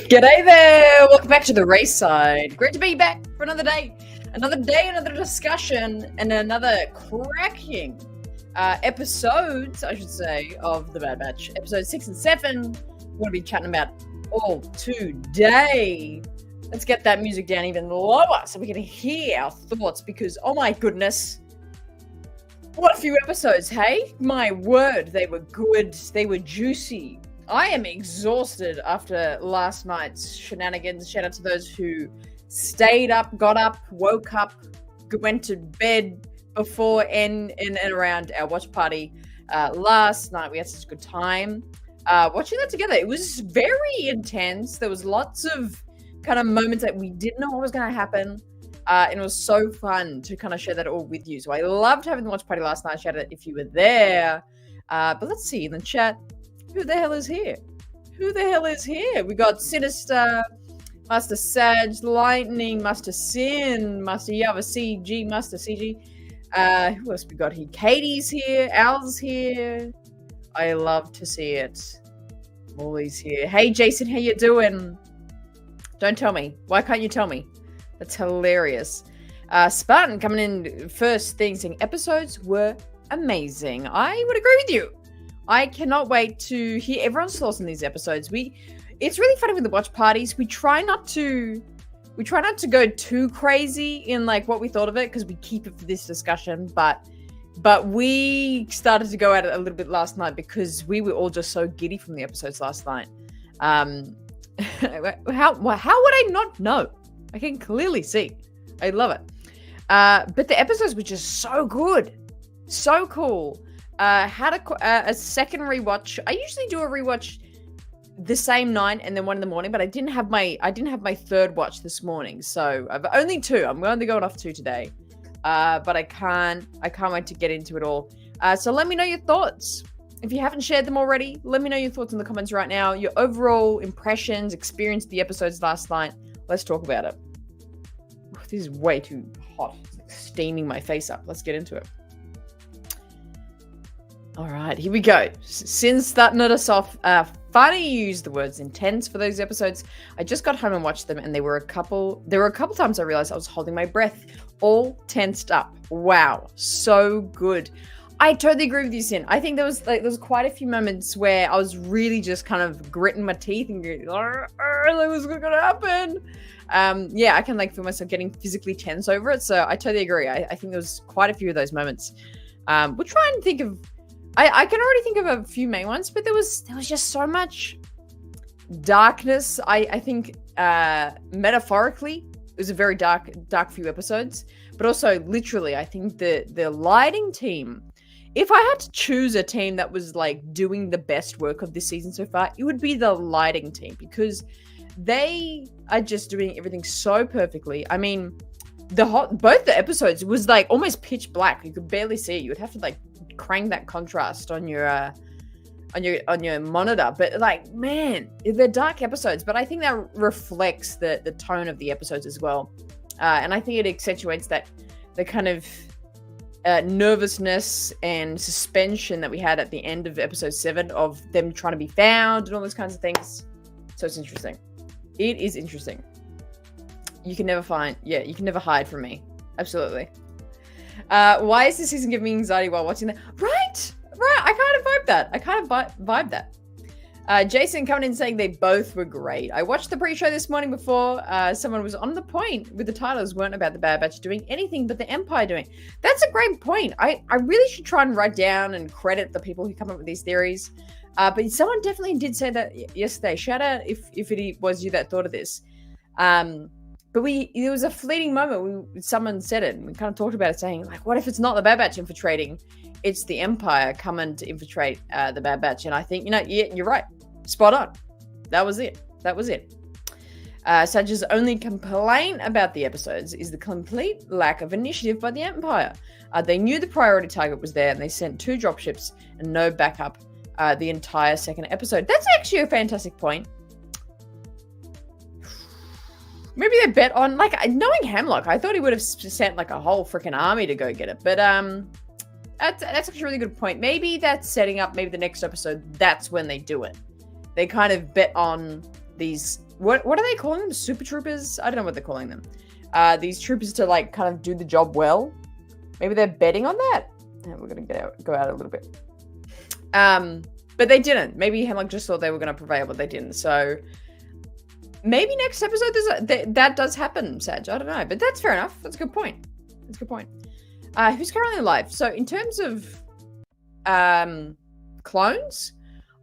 G'day there! Welcome back to the race side. Great to be back for another day, another discussion, and another cracking episodes, I should say, of The Bad Batch. Episodes 6 and 7, we're going to be chatting about all today. Let's get that music down even lower so we can hear our thoughts because, oh my goodness, what a few episodes, hey? My word, they were good, they were juicy. I am exhausted after last night's shenanigans. Shout out to those who stayed up, got up, woke up, went to bed before and around our watch party last night. We had such a good time watching that together. It was very intense. There was lots of kind of moments that we didn't know what was going to happen. And it was so fun to kind of share that all with you. So I loved having the watch party last night. Shout out if you were there. But let's see in the chat. Who the hell is here? Who the hell is here? We got Sinister, Master Sag, Lightning, Master Sin, Master Yava CG, Master CG. Who else we got here? Katie's here. Al's here. I love to see it. Molly's here. Hey, Jason, how you doing? Don't tell me. Why can't you tell me? That's hilarious. Spartan coming in first thing saying episodes were amazing. I would agree with you. I cannot wait to hear everyone's thoughts on these episodes. It's really funny with the watch parties. We try not to go too crazy in like what we thought of it because we keep it for this discussion. But we started to go at it a little bit last night because we were all just so giddy from the episodes last night. How would I not know? I can clearly see. I love it. But the episodes were just so good, so cool. Had a second rewatch. I usually do a rewatch the same night and then one in the morning, but I didn't have my third watch this morning, so I've only two. I'm only going off two today, but I can't wait to get into it all. So let me know your thoughts. If you haven't shared them already, let me know your thoughts in the comments right now. Your overall impressions, experience of the episodes last night. Let's talk about it. This is way too hot. It's like steaming my face up. Let's get into it. All right, here we go. Since starting us off, funny you used the words intense for those episodes. I just got home and watched them, and there were a couple times I realized I was holding my breath, all tensed up. Wow, so good. I totally agree with you, Sin. I think there was quite a few moments where I was really just kind of gritting my teeth and going, what's going to happen? Yeah, I can like feel myself getting physically tense over it. So I totally agree. I think there was quite a few of those moments. We'll try and think of. I can already think of a few main ones, but there was just so much darkness. I think metaphorically, it was a very dark few episodes, but also literally, I think the lighting team. If I had to choose a team that was like doing the best work of this season so far, it would be the lighting team because they are just doing everything so perfectly. I mean, both the episodes was like almost pitch black. You could barely see it. You would have to like crank that contrast on your monitor, but like, man, they're dark episodes, but I think that reflects the tone of the episodes as well, and I think it accentuates that the kind of nervousness and suspension that we had at the end of episode 7 of them trying to be found and all those kinds of things. So it's interesting. It is interesting. You can never hide from me. Absolutely. Why is this season giving me anxiety while watching that? Right. I kind of vibe that. Jason coming in saying they both were great. I watched the pre-show this morning before someone was on the point with the titles weren't about the Bad Batch doing anything but the Empire doing. That's a great point. I really should try and write down and credit the people who come up with these theories. But someone definitely did say that yesterday. Shout out if it was you that thought of this. But there was a fleeting moment someone said it, and we kind of talked about it, saying, like, what if it's not the Bad Batch infiltrating? It's the Empire coming to infiltrate the Bad Batch. And I think, yeah, you're right. Spot on. That was it. Saj's only complaint about the episodes is the complete lack of initiative by the Empire. They knew the priority target was there, and they sent 2 dropships and no backup the entire second episode. That's actually a fantastic point. Maybe they bet on, like, knowing Hemlock, I thought he would have sent, like, a whole freaking army to go get it. But that's actually a really good point. Maybe that's setting up, maybe the next episode, that's when they do it. They kind of bet on these what are they calling them? Super troopers? I don't know what they're calling them. These troopers to like kind of do the job well. Maybe they're betting on that. Yeah, we're gonna go out a little bit. But they didn't. Maybe Hemlock just thought they were gonna prevail, but they didn't. So maybe next episode that does happen, Sag. I don't know, but that's fair enough. That's a good point. Who's currently alive? So in terms of clones,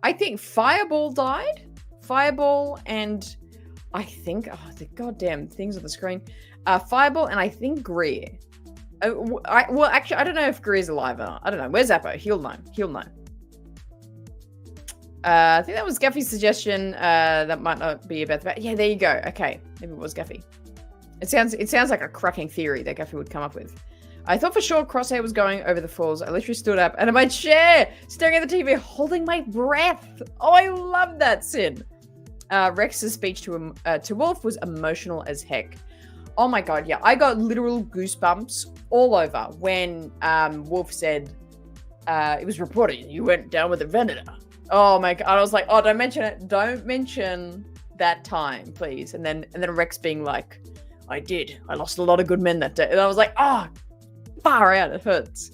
I think Fireball died. Fireball and I think the goddamn things on the screen. Fireball and I think Greer. Actually, I don't know if Greer's alive or not. I don't know. Where's Zappo? He'll know. I think that was Guffy's suggestion. That might not be about the... Yeah, there you go. Okay, maybe it was Guffy. It sounds like a cracking theory that Guffy would come up with. I thought for sure Crosshair was going over the falls. I literally stood up and in my chair, staring at the TV, holding my breath. Oh, I love that, Sin. Rex's speech to Wolf was emotional as heck. Oh my god, yeah. I got literal goosebumps all over when Wolf said, it was reported you went down with a Venator. Oh my god, I was like, oh, don't mention it. Don't mention that time, please. And then Rex being like, I did. I lost a lot of good men that day. And I was like, oh, far out, it hurts.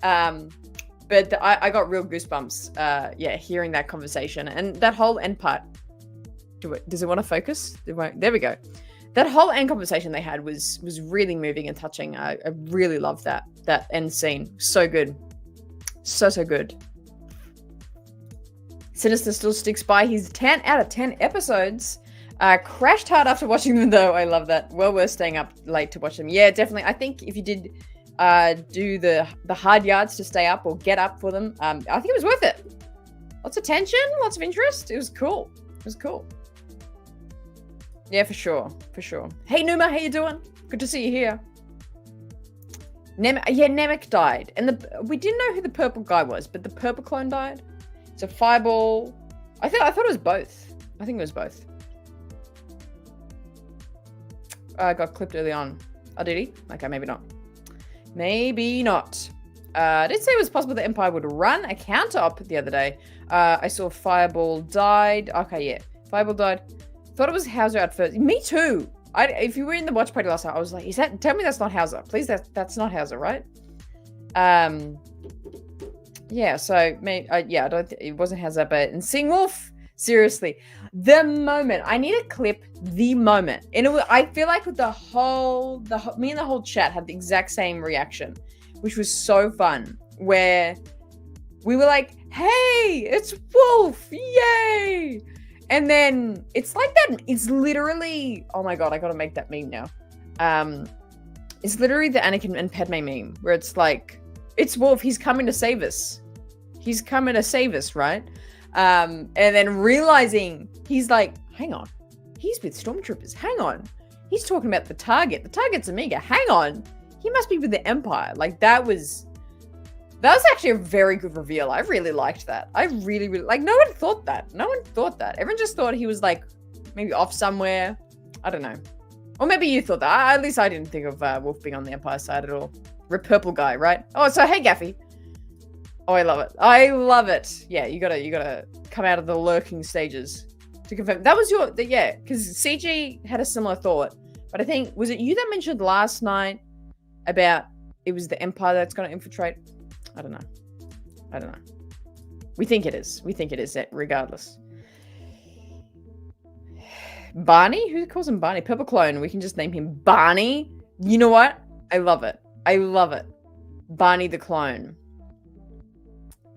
But I got real goosebumps, hearing that conversation. And that whole end part, does it want to focus? There we go. That whole end conversation they had was really moving and touching. I really loved that end scene. So good. So good. Sinister still sticks by his 10 out of 10 episodes. Crashed hard after watching them, though. I love that. Well worth staying up late to watch them. Yeah, definitely. I think if you did do the hard yards to stay up or get up for them, I think it was worth it. Lots of tension, lots of interest. It was cool. Yeah, for sure. Hey, Numa, how you doing? Good to see you here. Namek died. And we didn't know who the purple guy was, but the purple clone died. So Fireball... I thought it was both. I think it was both. I got clipped early on. Oh, did he? Okay, maybe not. I did say it was possible the Empire would run a counter-op the other day. I saw Fireball died. Okay, yeah. Fireball died. Thought it was Hauser at first. Me too. If you were in the watch party last night, I was like, tell me that's not Hauser. Please, that's not Hauser, right? Yeah, so, I don't think it wasn't Hauser, but in Seeing Wolf, seriously, the moment, I need to clip the moment. And I feel like with me and the whole chat had the exact same reaction, which was so fun, where we were like, hey, it's Wolf, yay! And then it's like that. It's literally, oh my god, I gotta make that meme now. It's literally the Anakin and Padme meme where it's like, it's Wolf, he's coming to save us. Right? And then realizing he's like, hang on, he's with stormtroopers. Hang on, he's talking about the target. The target's Omega. Hang on, he must be with the Empire. Like that was actually a very good reveal. I really liked that. I really, like, no one thought that. Everyone just thought he was like maybe off somewhere. I don't know. Or maybe you thought that. At least I didn't think of Wolf being on the Empire side at all. Purple guy, right? Oh, so hey, Gaffy. Oh, I love it. Yeah, you gotta come out of the lurking stages to confirm. That was because CG had a similar thought. But I think, was it you that mentioned last night about it was the Empire that's gonna infiltrate? I don't know. We think it is, regardless. Barney? Who calls him Barney? Purple Clone. We can just name him Barney. You know what? I love it. Barney the Clone.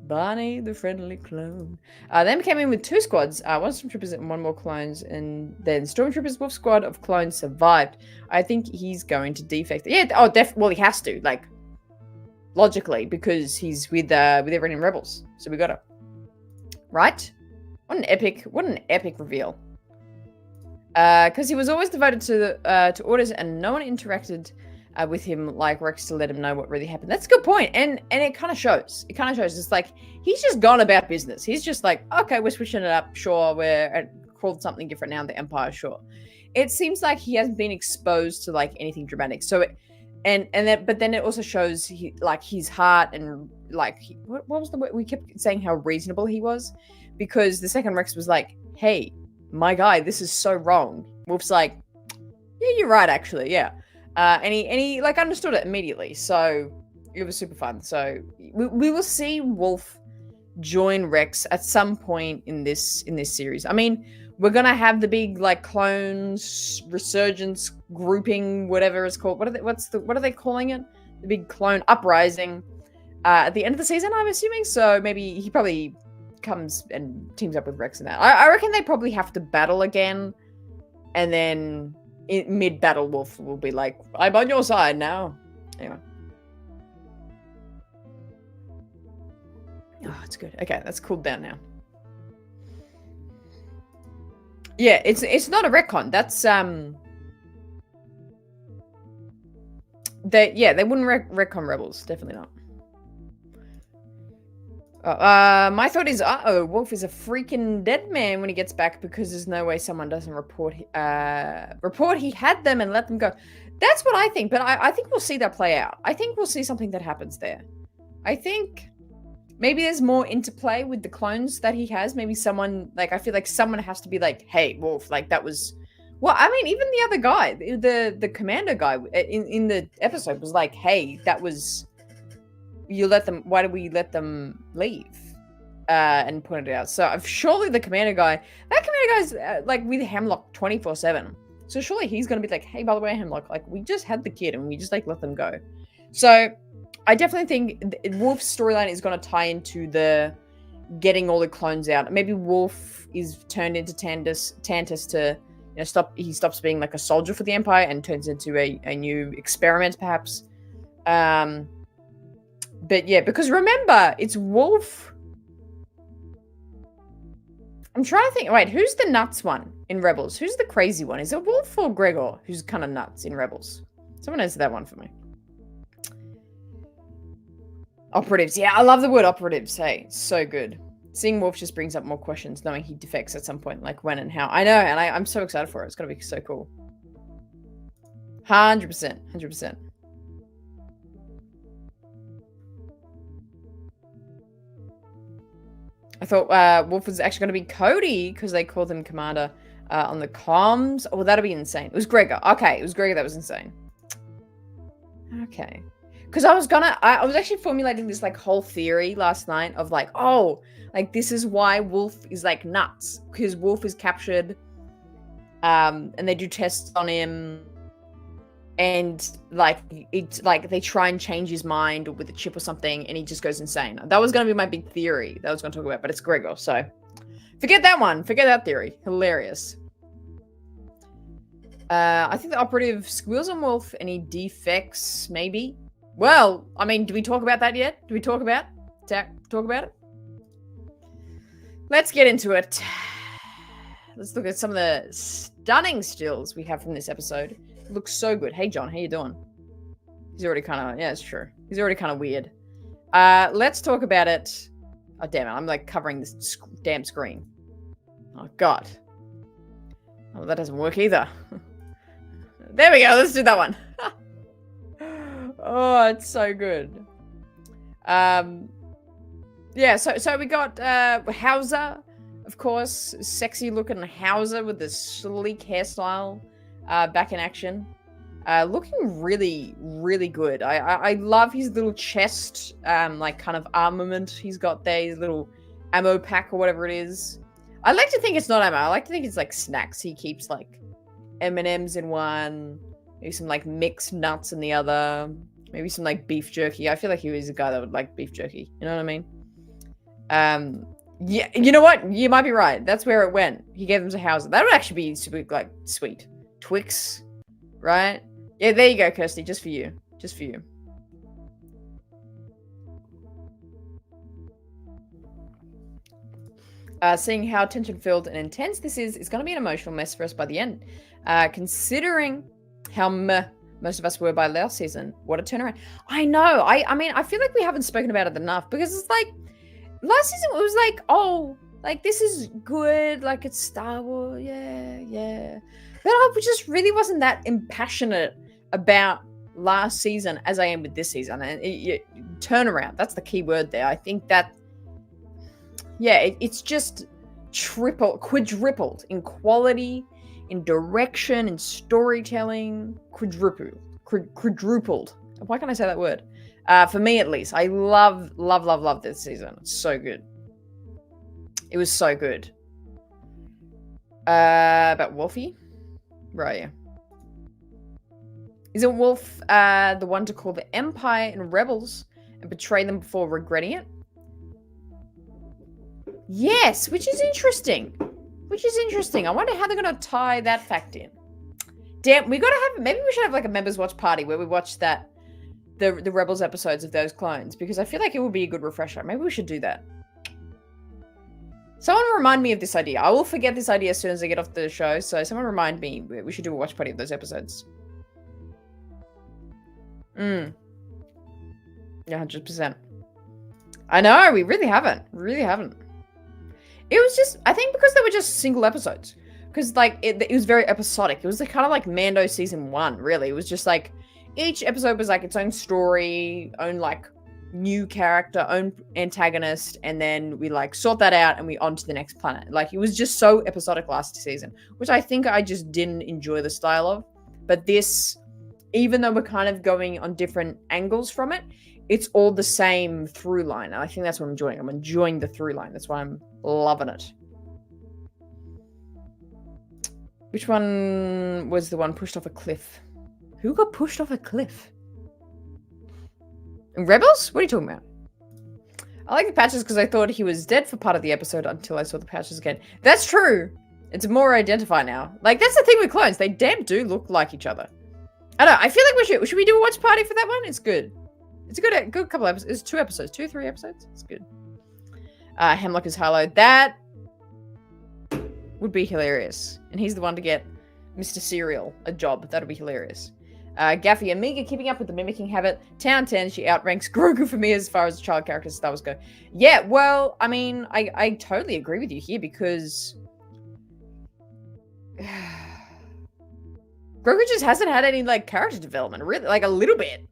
Barney the friendly clone. Then came in with 2 squads. One Stormtroopers and 1 more clones. And then Stormtroopers Wolf squad of clones survived. I think he's going to defect. Yeah, well, he has to. Like, logically, because he's with everyone in Rebels. So we got it. Right? What an epic reveal. Because he was always devoted to orders and no one interacted with him like Rex to let him know what really happened. That's a good point. And it kind of shows. It's like, he's just gone about business. He's just like, okay, we're switching it up. Sure, we're called something different now, the Empire, sure. It seems like he hasn't been exposed to like anything dramatic. So but then it also shows his heart and like, what was the word? We kept saying how reasonable he was, because the second Rex was like, hey, my guy, this is so wrong. Wolf's like, yeah, you're right, actually, yeah. And he like understood it immediately. So it was super fun. So we will see Wolf join Rex at some point in this series. I mean, we're gonna have the big like clones resurgence grouping, whatever it's called. What are they calling it? The big clone uprising at the end of the season, I'm assuming. So maybe he probably comes and teams up with Rex in that. I reckon they probably have to battle again, and then mid-battle Wolf will be like, I'm on your side now. Anyway. Oh, it's good. Okay, that's cooled down now. Yeah, it's not a retcon. That's they wouldn't retcon Rebels. Definitely not. My thought is, Wolf is a freaking dead man when he gets back because there's no way someone doesn't report he had them and let them go. That's what I think, but I think we'll see that play out. I think we'll see something that happens there. I think maybe there's more interplay with the clones that he has. Maybe someone, like, I feel like someone has to be like, hey, Wolf, like, that was... Well, I mean, even the other guy, the commander guy in the episode was like, hey, that was... why did we let them leave? And pointed it out. So surely the commander guy, that commander guy's like with Hemlock 24/7. So surely he's going to be like, hey, by the way, Hemlock, like, we just had the kid and we just like let them go. So I definitely think Wolf's storyline is going to tie into the getting all the clones out. Maybe Wolf is turned into Tantus to, you know, he stops being like a soldier for the Empire and turns into a new experiment, perhaps. But yeah, because remember, it's Wolf. I'm trying to think. Wait, who's the nuts one in Rebels? Who's the crazy one? Is it Wolf or Gregor who's kind of nuts in Rebels? Someone answer that one for me. Operatives. Yeah, I love the word operatives. Hey, so good. Seeing Wolf just brings up more questions, knowing he defects at some point, like when and how. I know, and I'm so excited for it. It's going to be so cool. 100%. 100%. I thought Wolf was actually going to be Cody because they called him Commander on the comms. Oh, that'd be insane. It was Gregor. Okay, it was Gregor that was insane. Okay. Because I was actually formulating this like whole theory last night of like, oh, like this is why Wolf is like nuts. Because Wolf is captured and they do tests on him. And like it's like they try and change his mind with a chip or something, and he just goes insane. That was going to be my big theory that I was going to talk about, but it's Gregor, so forget that one. Forget that theory. Hilarious. I think the operative squeals on Wolf, and he defects. Maybe. Well, I mean, do we talk about that yet? Do we talk about it? Let's get into it. Let's look at some of the stunning stills we have from this episode. Looks so good. Hey, John, how you doing? He's already kind of... Yeah, it's true. He's already kind of weird. Let's talk about it. Oh, damn it. I'm, like, covering this damn screen. Oh, God. Oh, that doesn't work either. There we go. Let's do that one. Oh, it's so good. Yeah, so we got Hauser, of course. Sexy-looking Hauser with the sleek hairstyle. Back in action. Looking really, really good. I love his little chest, like kind of armament he's got there, his little ammo pack or whatever it is. I like to think it's not ammo. I like to think it's like snacks. He keeps like M&Ms in one, maybe some like mixed nuts in the other, maybe some like beef jerky. I feel like he was a guy that would like beef jerky. You know what I mean? Yeah, you know what? You might be right. That's where it went. He gave them to Hauser. That would actually be super, like, sweet. Twix, right? Yeah, there you go, Kirsty. Just for you. Just for you. Seeing how tension-filled and intense this is going to be an emotional mess for us by the end. Considering how most of us were by last season. What a turnaround. I know. I mean, I feel like we haven't spoken about it enough because it's like, last season it was like, oh, like, this is good. Like, it's Star Wars. Yeah. But I just really wasn't that impassionate about last season as I am with this season. And turnaround, that's the key word there. I think that, yeah, it's just quadrupled in quality, in direction, in storytelling. Quadrupled. Why can't I say that word? For me, at least. I love this season. It's so good. It was so good. About Wolfie? Right, yeah. Isn't Wolf the one to call the Empire and rebels and betray them before regretting it? Yes, which is interesting. I wonder how they're going to tie that fact in. Damn, we got to have... Maybe we should have like a members watch party where we watch that... The Rebels episodes of those clones. Because I feel like it would be a good refresher. Maybe we should do that. Someone remind me of this idea. I will forget this idea as soon as I get off the show. So someone remind me. We should do a watch party of those episodes. Yeah, 100%. I know, we really haven't. It was just, I think because they were just single episodes. Because, like, it was very episodic. It was kind of like Mando Season 1, really. It was just, like, each episode was, like, its own story, own, like, new character, own antagonist, and then we, like, sort that out and we on to the next planet. Like, it was just so episodic last season, which I think I just didn't enjoy the style of. But this, even though we're kind of going on different angles from it, it's all the same through line. And I think that's what I'm enjoying. I'm enjoying the through line. That's why I'm loving it. Which one was the one pushed off a cliff? Who got pushed off a cliff? Rebels? What are you talking about? I like the patches because I thought he was dead for part of the episode until I saw the patches again. That's true. It's more identify now. Like, that's the thing with clones. They damn do look like each other. I don't know. I feel like should we do a watch party for that one? It's good. It's a good couple episodes. It's 2 episodes. 2 or 3 episodes. It's good. Hemlock is Harlow. That would be hilarious. And he's the one to get Mr. Serial a job. That would be hilarious. Gaffy Amiga keeping up with the mimicking habit. Town 10, she outranks Grogu for me as far as child characters Star Wars go. Yeah, well, I mean, I totally agree with you here because Grogu just hasn't had any, like, character development, really, like, a little bit.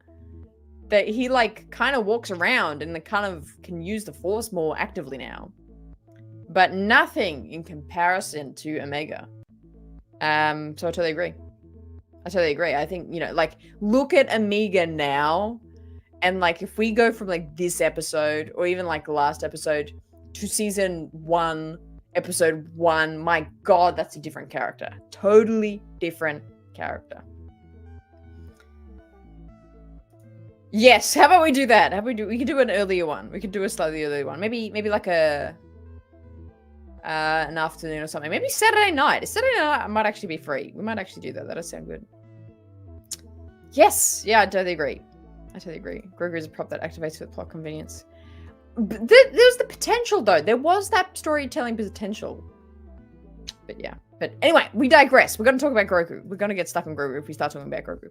That he, like, kind of walks around and kind of can use the Force more actively now. But nothing in comparison to Omega. So I totally agree. I think, you know, like, look at Omega now. And, like, if we go from, like, this episode, or even, like, the last episode, to season 1, episode 1, my God, that's a different character. Totally different character. Yes, how about we do that? We could do an earlier one. We could do a slightly earlier one. Maybe like an afternoon or something. Maybe Saturday night. Saturday night might actually be free. We might actually do that. That'll sound good. Yes. Yeah, I totally agree. Grogu is a prop that activates for plot convenience. But there was the potential, though. There was that storytelling potential. But yeah. But anyway, we digress. We're going to talk about Grogu. We're going to get stuck on Grogu if we start talking about Grogu.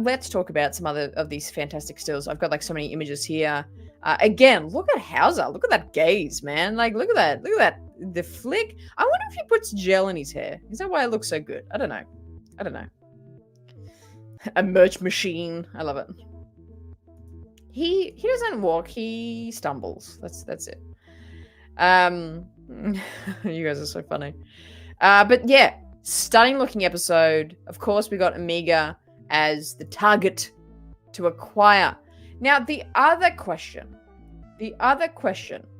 Let's talk about some other of these fantastic stills. I've got, like, so many images here. Again, look at Hauser. Look at that gaze, man. Like, look at that. Look at that. The flick. I wonder if he puts gel in his hair. Is that why it looks so good? I don't know. A merch machine. I love it. He doesn't walk. He stumbles. That's it. You guys are so funny. But yeah, stunning looking episode. Of course, we got Omega as the target to acquire. Now, the other question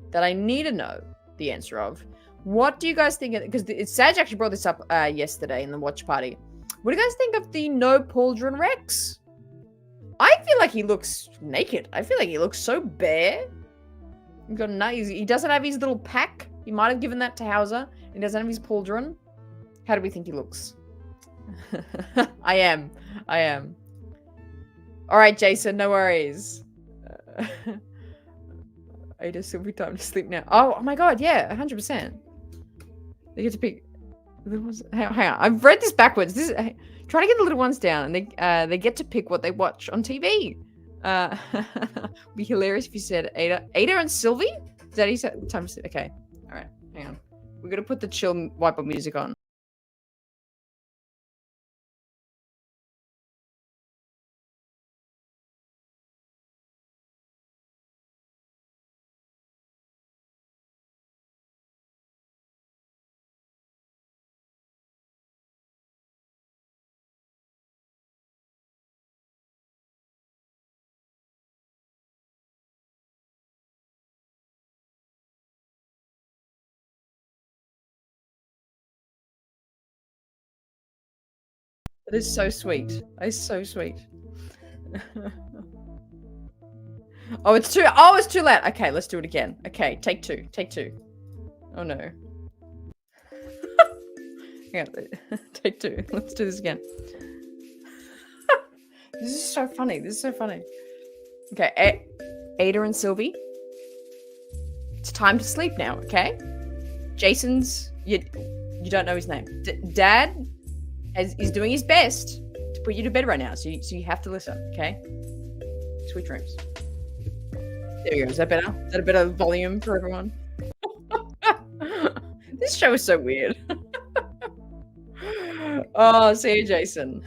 that I need to know the answer of, what do you guys think? Because Saj actually brought this up yesterday in the watch party. What do you guys think of the no pauldron Rex? I feel like he looks naked. I feel like he looks so bare. He doesn't have his little pack. He might have given that to Hauser. He doesn't have his pauldron. How do we think he looks? I am. All right, Jason, no worries. Ada, still be time to sleep now. Oh my God, yeah, 100%. They get to pick. Hang on, I've read this backwards. Try to get the little ones down, and they get to pick what they watch on TV. Be hilarious if you said Ada and Sylvie. Is that he said? Time to sleep. Okay, all right, hang on. We're gonna put the chill whiteboard music on. That is so sweet. That is so sweet. Oh, it's too loud. Okay, let's do it again. Okay, take two. Take two. Oh no. Yeah, take two. Let's do this again. This is so funny. This is so funny. Okay, Ada and Sylvie. It's time to sleep now, okay? Jason's you don't know his name. Dad is doing his best to put you to bed right now, so you have to listen, okay? Sweet dreams. There we go. Is that better? Is that a better volume for everyone? This show is so weird. Oh, see you, Jason.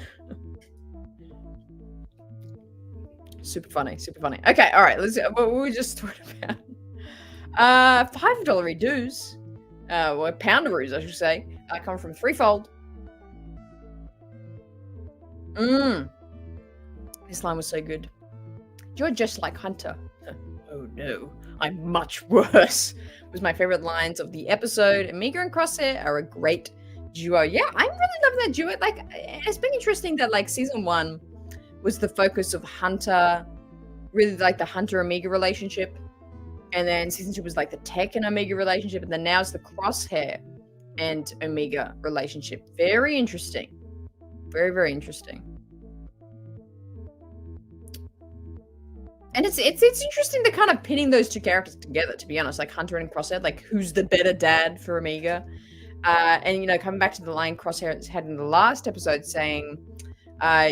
Super funny, super funny. Okay, all right. Let's. What were we just talking about? $5 dues, or poundaroos, I should say, come from Threefold. This line was so good. You're just like Hunter. Oh no, I'm much worse. Was my favorite lines of the episode. Amiga and Crosshair are a great duo. Yeah, I'm really loving that duo. Like, it's been interesting that like season 1 was the focus of Hunter, really like the Hunter Amiga relationship, and then season 2 was like the Tech and Amiga relationship, and then now it's the Crosshair and Amiga relationship. Very interesting. Very, very interesting. And it's interesting to kind of pinning those two characters together, to be honest, like Hunter and Crosshair, like who's the better dad for Amiga? And, you know, coming back to the line Crosshair had in the last episode saying,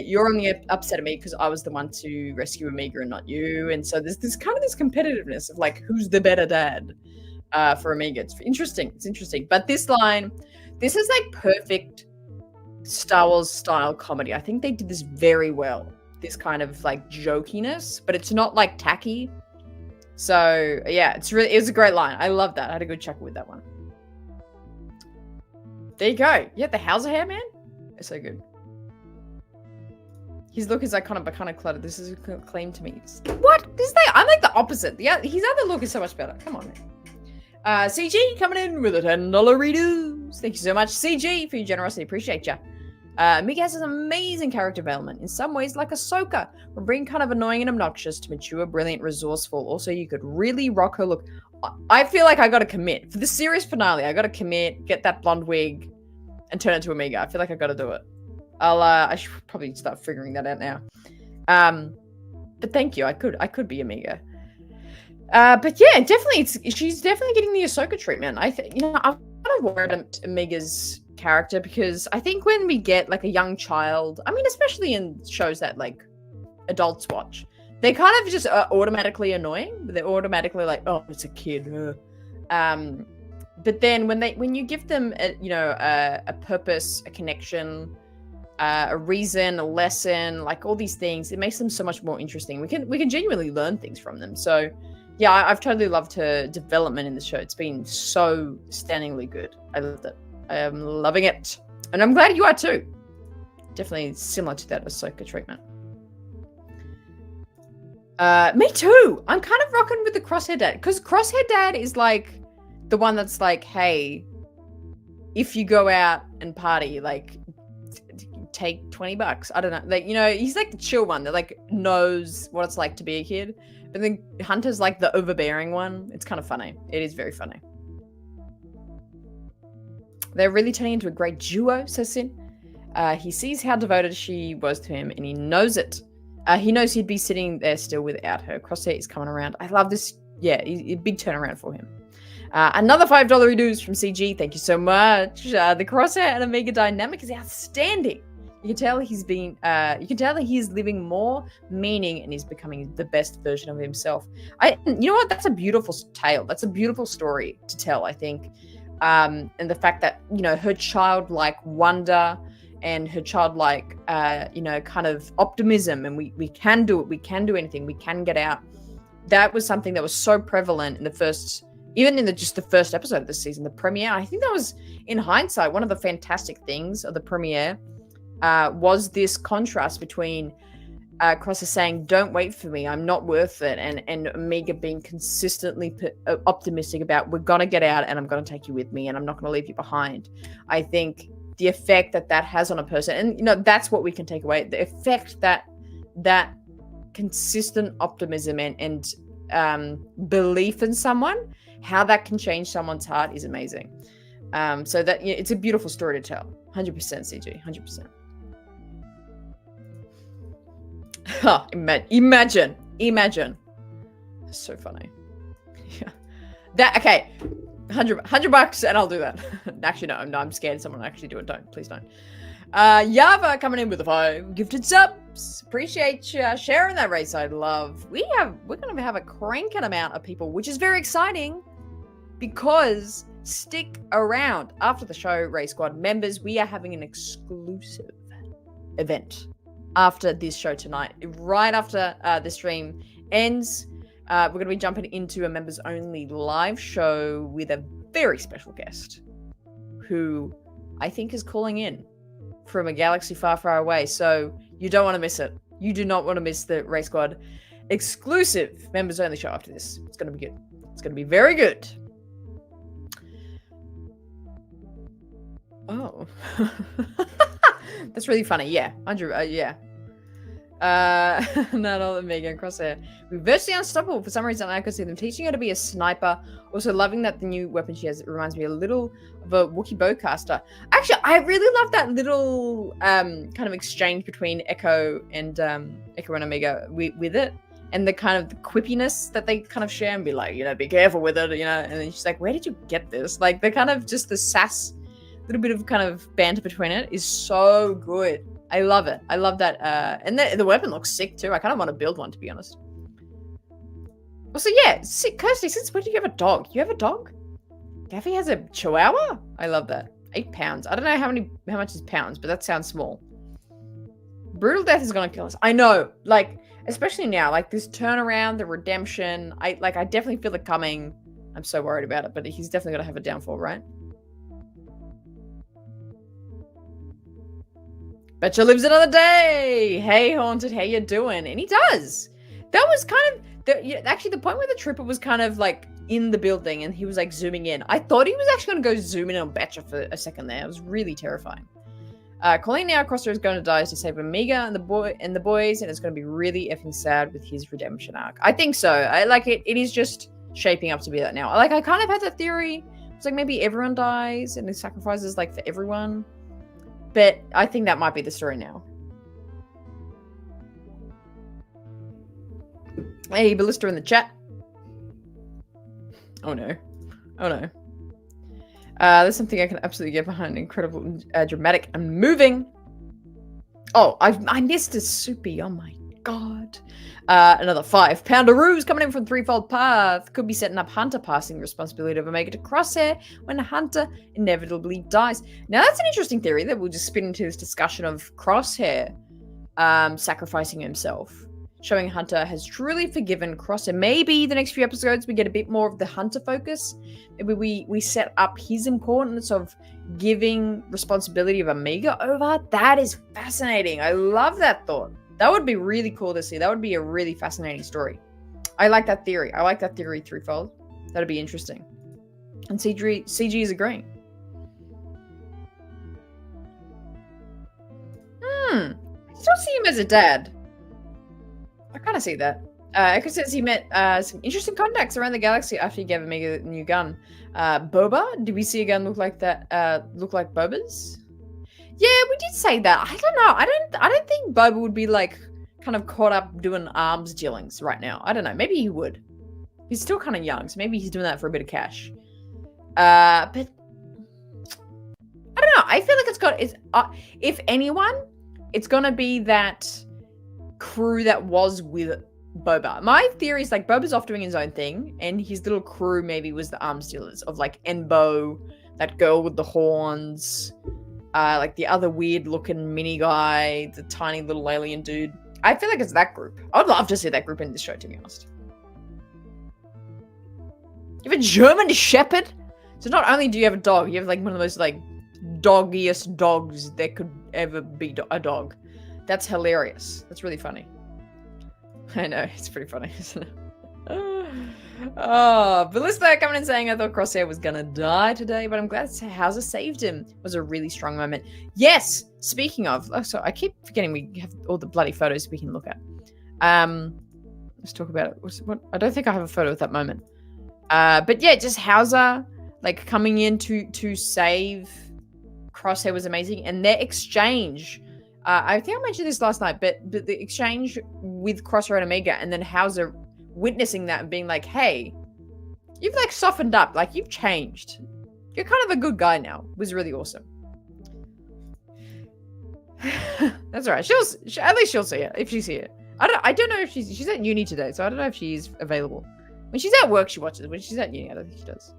you're only upset at me because I was the one to rescue Amiga and not you. And so there's this kind of this competitiveness of like, who's the better dad for Amiga? It's interesting. It's interesting. But this line, this is like perfect Star Wars style comedy. I think they did this very well. This kind of like jokiness, but it's not like tacky. So yeah, it was a great line. I love that. I had a good chuckle with that one. There you go. Yeah, the Hauser hair, man. It's so good. His look is iconic but kind of cluttered. This is a claim to me. What? I'm like the opposite. Yeah, his other look is so much better. Come on, man. CG coming in with a $10 redos. Thank you so much, CG, for your generosity. Appreciate ya. Amiga has an amazing character development. In some ways, like Ahsoka, from being kind of annoying and obnoxious to mature, brilliant, resourceful. Also, you could really rock her look. I feel like I got to commit. For the series finale, I got to commit, get that blonde wig, and turn it to Amiga. I feel like I got to do it. I should probably start figuring that out now. But thank you. I could be Amiga. But yeah, definitely, she's definitely getting the Ahsoka treatment. I'm kind of worried about Amiga's character because I think when we get like a young child, I mean, especially in shows that like adults watch, they kind of just are automatically annoying. They're automatically like, oh, it's a kid. But then when you give them a purpose, a connection, a reason, a lesson, like all these things, it makes them so much more interesting. We can genuinely learn things from them. So yeah, I've totally loved her development in the show. It's been so stunningly good. I loved it. I am loving it. And I'm glad you are too. Definitely similar to that Ahsoka treatment. Me too. I'm kind of rocking with the Crosshair Dad. Because Crosshair Dad is like the one that's like, hey, if you go out and party, like take $20. I don't know. Like, he's like the chill one that like knows what it's like to be a kid. But then Hunter's like the overbearing one. It's kind of funny. It is very funny. They're really turning into a great duo, says Sin. He sees how devoted she was to him, and he knows it. He knows he'd be sitting there still without her. Crosshair is coming around. I love this. Yeah, a big turnaround for him. Another $5 redos from CG. Thank you so much. The Crosshair and Amiga dynamic is outstanding. You can tell he's been. You can tell that he is living more meaning and he's becoming the best version of himself. You know what? That's a beautiful tale. That's a beautiful story to tell, I think. And the fact that her childlike wonder and her childlike kind of optimism, and we can do it, we can do anything, we can get out. That was something that was so prevalent in the first episode of this season, the premiere. I think that was, in hindsight, one of the fantastic things of the premiere was this contrast between Crosshair saying, don't wait for me, I'm not worth it, and Amiga being consistently optimistic about, we're going to get out and I'm going to take you with me and I'm not going to leave you behind. I think the effect that has on a person. And, that's what we can take away. The effect that consistent optimism and belief in someone, how that can change someone's heart is amazing. So that it's a beautiful story to tell. 100% CG, 100%. Oh, imagine. That's so funny. Yeah. Okay. $100 and I'll do that. Actually, no, I'm scared someone will actually do it. Please don't. Yava coming in with the 5 gifted subs. Appreciate you sharing that race. I love. We're gonna have a cranking amount of people, which is very exciting because stick around after the show, Race Squad members. We are having an exclusive event after this show tonight. Right after the stream ends, we're going to be jumping into a members only live show with a very special guest who I think is calling in from a galaxy far, far away. So you don't want to miss it. You do not want to miss the Race Squad exclusive members only show after this. It's going to be good. It's going to be very good. Oh. That's really funny. Yeah. Andrew, yeah. Not all the Megan Crosshair. We're virtually unstoppable. For some reason, I could see them teaching her to be a sniper. Also, loving that the new weapon she has, it reminds me a little of a Wookiee bowcaster. Actually, I really love that little kind of exchange between Echo and Omega with it, and the kind of the quippiness that they kind of share and be like, be careful with it, and then she's like, where did you get this? Like the kind of just the sass, little bit of kind of banter between it is so good. I love it. I love that. And the weapon looks sick too. I kind of want to build one, to be honest. Also, yeah, Kirsty, since when do you have a dog? You have a dog? Gaffy has a Chihuahua? I love that. 8 pounds. I don't know how much is pounds, but that sounds small. Brutal death is gonna kill us. I know. Like, especially now, like this turnaround, the redemption. I definitely feel it coming. I'm so worried about it, but he's definitely gonna have a downfall, right? Betcha lives another day. Hey, Haunted, how you doing? And he does. That was kind of actually the point where the trooper was kind of like in the building and he was like zooming in. I thought he was actually going to go zoom in on Betcha for a second there. It was really terrifying. Colleen now Crosshair is going to die to save Omega and the boys, and it's going to be really effing sad with his redemption arc. I think so. I like it. It is just shaping up to be that now. I kind of had that theory. It's like maybe everyone dies and the sacrifices like for everyone. But I think that might be the story now. Hey, Ballista in the chat. Oh no. There's something I can absolutely get behind. Incredible, dramatic, and moving. Oh, I missed a soupy. Oh my god. Another 5 poundaroos coming in from Threefold Path. Could be setting up Hunter passing the responsibility of Omega to Crosshair when Hunter inevitably dies. Now that's an interesting theory that we'll just spin into this discussion of Crosshair sacrificing himself, showing Hunter has truly forgiven Crosshair. Maybe the next few episodes we get a bit more of the Hunter focus. Maybe we set up his importance of giving responsibility of Omega over. That is fascinating. I love that thought. That would be really cool to see. That would be a really fascinating story. I like that theory. Threefold. That'd be interesting. And CG is agreeing. I still see him as a dad. I kind of see that. Echo says he met some interesting contacts around the galaxy after he gave Omega a new gun. Boba? Did we see a gun look like that? Look like Boba's? Yeah, we did say that. I don't know. I don't think Boba would be like kind of caught up doing arms dealings right now. I don't know. Maybe he would. He's still kind of young, so maybe he's doing that for a bit of cash. But I don't know. I feel like if anyone, it's gonna be that crew that was with Boba. My theory is like Boba's off doing his own thing, and his little crew maybe was the arms dealers of like Enbo, that girl with the horns. Like the other weird looking mini guy, the tiny little alien dude. I feel like it's that group. I'd love to see that group in this show, to be honest. You have a German Shepherd? So not only do you have a dog, you have like one of the most like doggiest dogs that could ever be a dog. That's hilarious. That's really funny. I know, it's pretty funny, isn't it? Oh, Ballista coming in saying, I thought Crosshair was gonna die today, but I'm glad Hauser saved him. It was a really strong moment. Yes, speaking of, so I keep forgetting we have all the bloody photos we can look at. Let's talk about it. What? I don't think I have a photo of that moment. But yeah, just Hauser like coming in to save Crosshair was amazing, and their exchange. I think I mentioned this last night, but the exchange with Crosshair and Omega, and then Hauser witnessing that and being like, hey, you've like softened up, like you've changed, you're kind of a good guy now, was really awesome. That's all right. At least she'll see it if she see it. I don't know if she's at uni today, so I don't know if she's available. When she's at work she watches. When she's at uni I don't think she does.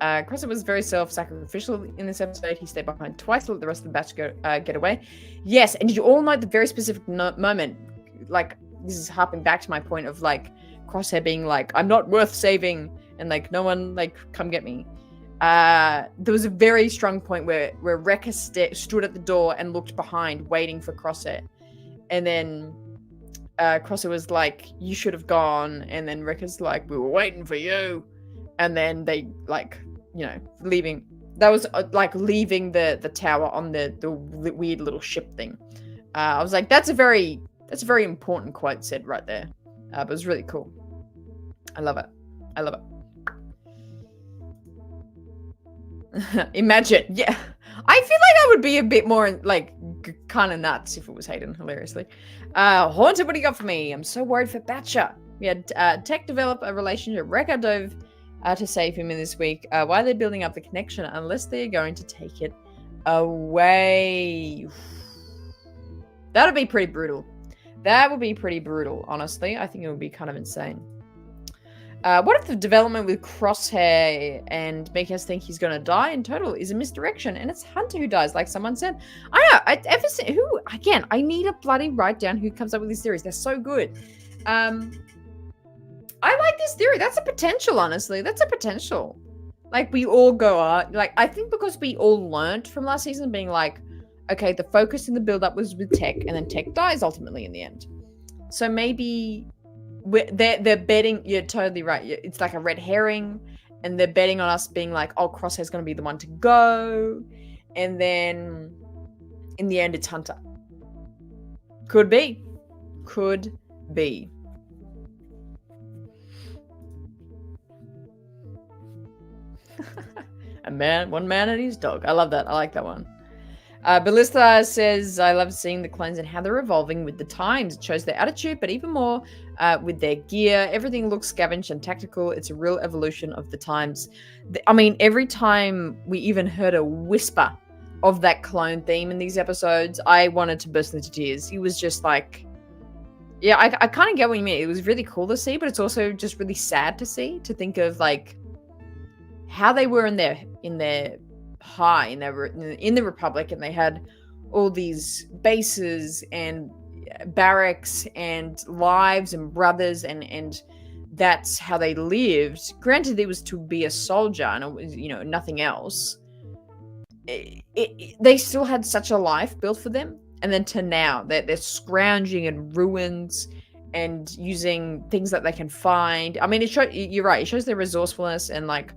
Crosshair was very self-sacrificial in this episode. He stayed behind twice to let the rest of the batch get away. Yes, and did you all know the very specific moment, like, this is harping back to my point of like Crosshair being like, I'm not worth saving, and like no one like come get me. There was a very strong point where Rekka stood at the door and looked behind, waiting for Crosshair, and then Crosshair was like, you should have gone, and then Rekka's like, we were waiting for you, and then they like, you know, leaving. That was like leaving the tower on the weird little ship thing. I was like, that's a very important quote said right there. But it was really cool. I love it. I love it. Imagine. Yeah. I feel like I would be a bit more like kind of nuts if it was Hayden, hilariously. Haunted, what do you got for me? I'm so worried for Batcher. We had Tech develop a relationship. Rekka dove to save him in this week. Why are they building up the connection unless they're going to take it away? That'd be pretty brutal. That would be pretty brutal, honestly. I think it would be kind of insane. What if the development with Crosshair and making us think he's going to die in total is a misdirection, and it's Hunter who dies, like someone said? I know. I need a bloody write down who comes up with these theories. They're so good. I like this theory. That's a potential, honestly. That's a potential. Like, we all go out. Like, I think because we all learned from last season being like, okay, the focus in the build-up was with Tech, and then Tech dies ultimately in the end. So maybe they're betting. You're totally right. It's like a red herring, and they're betting on us being like, oh, Crosshair's going to be the one to go, and then in the end, it's Hunter. Could be. Could be. One man and his dog. I love that. I like that one. Ballista says, I love seeing the clones and how they're evolving with the times. It shows their attitude, but even more with their gear. Everything looks scavenged and tactical. It's a real evolution of the times. I mean, every time we even heard a whisper of that clone theme in these episodes, I wanted to burst into tears. It was just like, yeah, I kind of get what you mean. It was really cool to see, but it's also just really sad to see, to think of like how they were in their high in the Republic, and they had all these bases and barracks and lives and brothers, and that's how they lived. Granted, it was to be a soldier, and it was, you know, nothing else. They still had such a life built for them, and then to now they're scrounging in ruins and using things that they can find. I mean, you're right. It shows their resourcefulness and like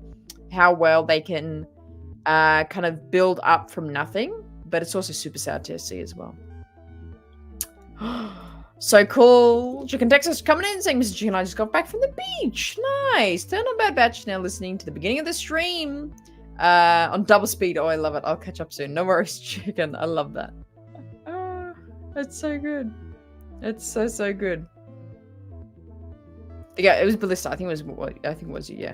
how well they can kind of build up from nothing, but it's also super sad to see as well. So cool. Chicken Texas coming in saying, Mr. Chicken, I just got back from the beach. Nice. Turn on Bad Batch now, listening to the beginning of the stream on double speed. Oh, I love it. I'll catch up soon. No worries, Chicken. I love that. That's so good. It's so good. Yeah, it was Ballista. I think it was you, yeah.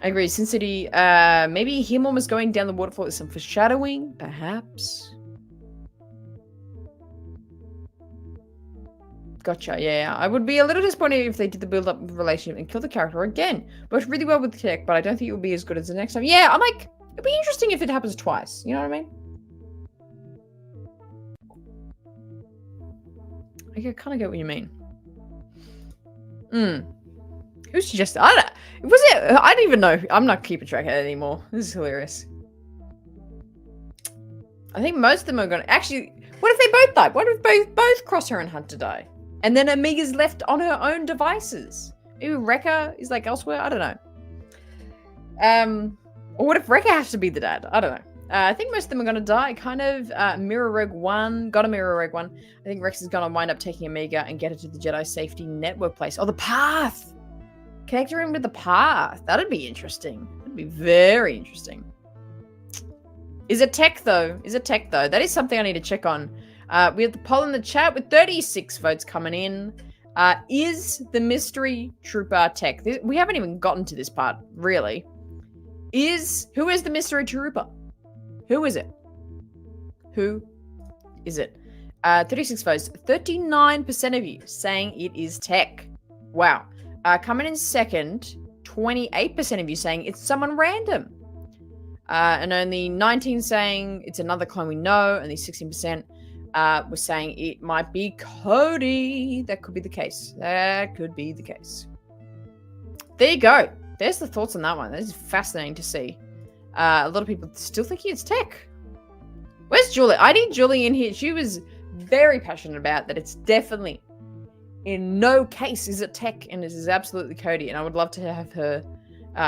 I agree. Sin City, maybe him almost going down the waterfall is some foreshadowing, perhaps. Gotcha, yeah. I would be a little disappointed if they did the build-up relationship and kill the character again. Worked really well with Tech, but I don't think it will be as good as the next time. Yeah, I'm like, it'd be interesting if it happens twice. You know what I mean? I kind of get what you mean. Who suggested? I don't even know. I'm not keeping track of it anymore. This is hilarious. I think most of them are gonna actually. What if they both die? What if both Crosshair and Hunter die? And then Amiga's left on her own devices. Maybe Rekka is like elsewhere. I don't know. Or what if Rekka has to be the dad? I don't know. I think most of them are going to die. Kind of Mirror Rogue One. Got a Mirror Rogue One. I think Rex is going to wind up taking Amiga and get her to the Jedi Safety Network place. Oh, the path. Connect her in with the path. That'd be interesting. That'd be very interesting. Is it tech, though? That is something I need to check on. We have the poll in the chat with 36 votes coming in. Is the Mystery Trooper tech? We haven't even gotten to this part, really. Who is the Mystery Trooper? Who is it? 36 votes. 39% of you saying it is tech. Wow. Coming in second, 28% of you saying it's someone random. And only 19 saying it's another clone we know. Only 16% were saying it might be Cody. That could be the case. There you go. There's the thoughts on that one. That is fascinating to see. A lot of people still thinking it's tech. Where's Julie? I need Julie in here. She was very passionate about that. It's definitely, in no case, is it tech, and this is absolutely Cody. And I would love to have her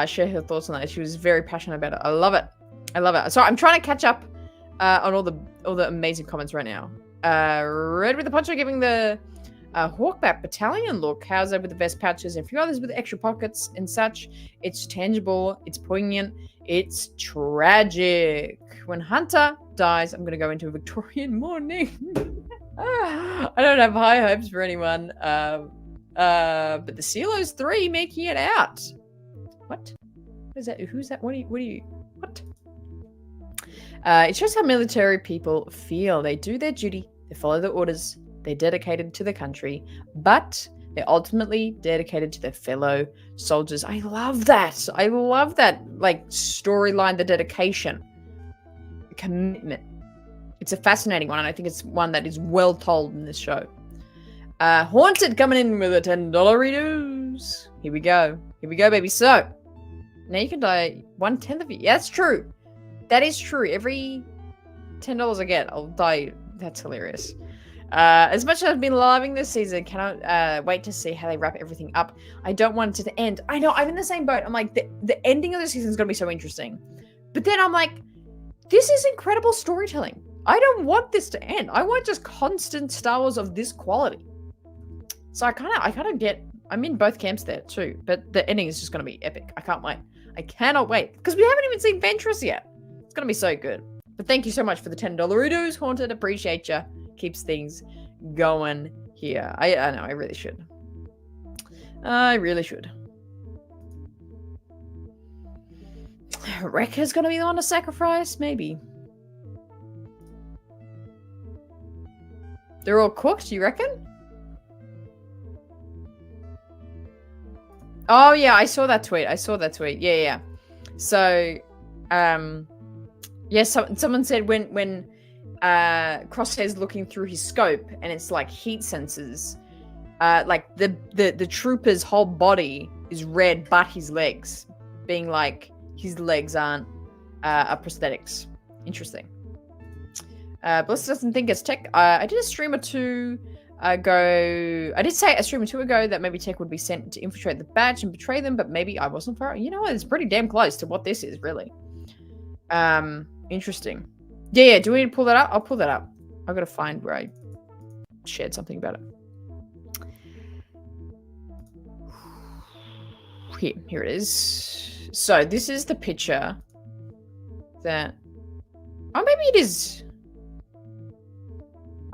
share her thoughts on that. She was very passionate about it. I love it. So I'm trying to catch up on all the amazing comments right now. Red with the Poncho giving the Hawkback Battalion look. How's that with the vest pouches and a few others with extra pockets and such? It's tangible. It's poignant. It's tragic. When Hunter dies, I'm going to go into a Victorian mourning. I don't have high hopes for anyone. But the Silos 3 making it out. What? What is that? Who's that? What? It shows how military people feel. They do their duty. They follow the orders. They're dedicated to the country, but they're ultimately dedicated to their fellow soldiers. I love that. Like storyline, the dedication, the commitment. It's a fascinating one, and I think it's one that is well told in this show. Haunted coming in with a $10 redos. Here we go, baby. So now you can die 1/10 of you. Yeah, that's true. That is true. Every $10 I get, I'll die. That's hilarious. As much as I've been loving this season, cannot wait to see how they wrap everything up. I don't want it to end. I know, I'm in the same boat. I'm like, the ending of the season is going to be so interesting. But then I'm like, this is incredible storytelling. I don't want this to end. I want just constant Star Wars of this quality. So I kind of get, I'm in both camps there too. But the ending is just going to be epic. I can't wait. I cannot wait. Because we haven't even seen Ventress yet. It's going to be so good. But thank you so much for the $10 redos, Haunted. Appreciate you. Keeps things going here. I know, I really should. Rekka's gonna be the one to sacrifice? Maybe. They're all cooked, you reckon? Oh yeah, I saw that tweet. Yeah. So, yes, someone said when Crosshair's looking through his scope and it's like heat sensors, like the trooper's whole body is red but his legs, being like his legs are prosthetics. Interesting. Bliss doesn't think it's tech. I did a stream or two ago. I did say a stream or two ago that maybe tech would be sent to infiltrate the batch and betray them, but maybe I wasn't far. You know what? It's pretty damn close to what this is, really. Interesting. Yeah, do we need to pull that up? I'll pull that up. I've got to find where I shared something about it. Here it is. So this is the picture that... Oh, maybe it is...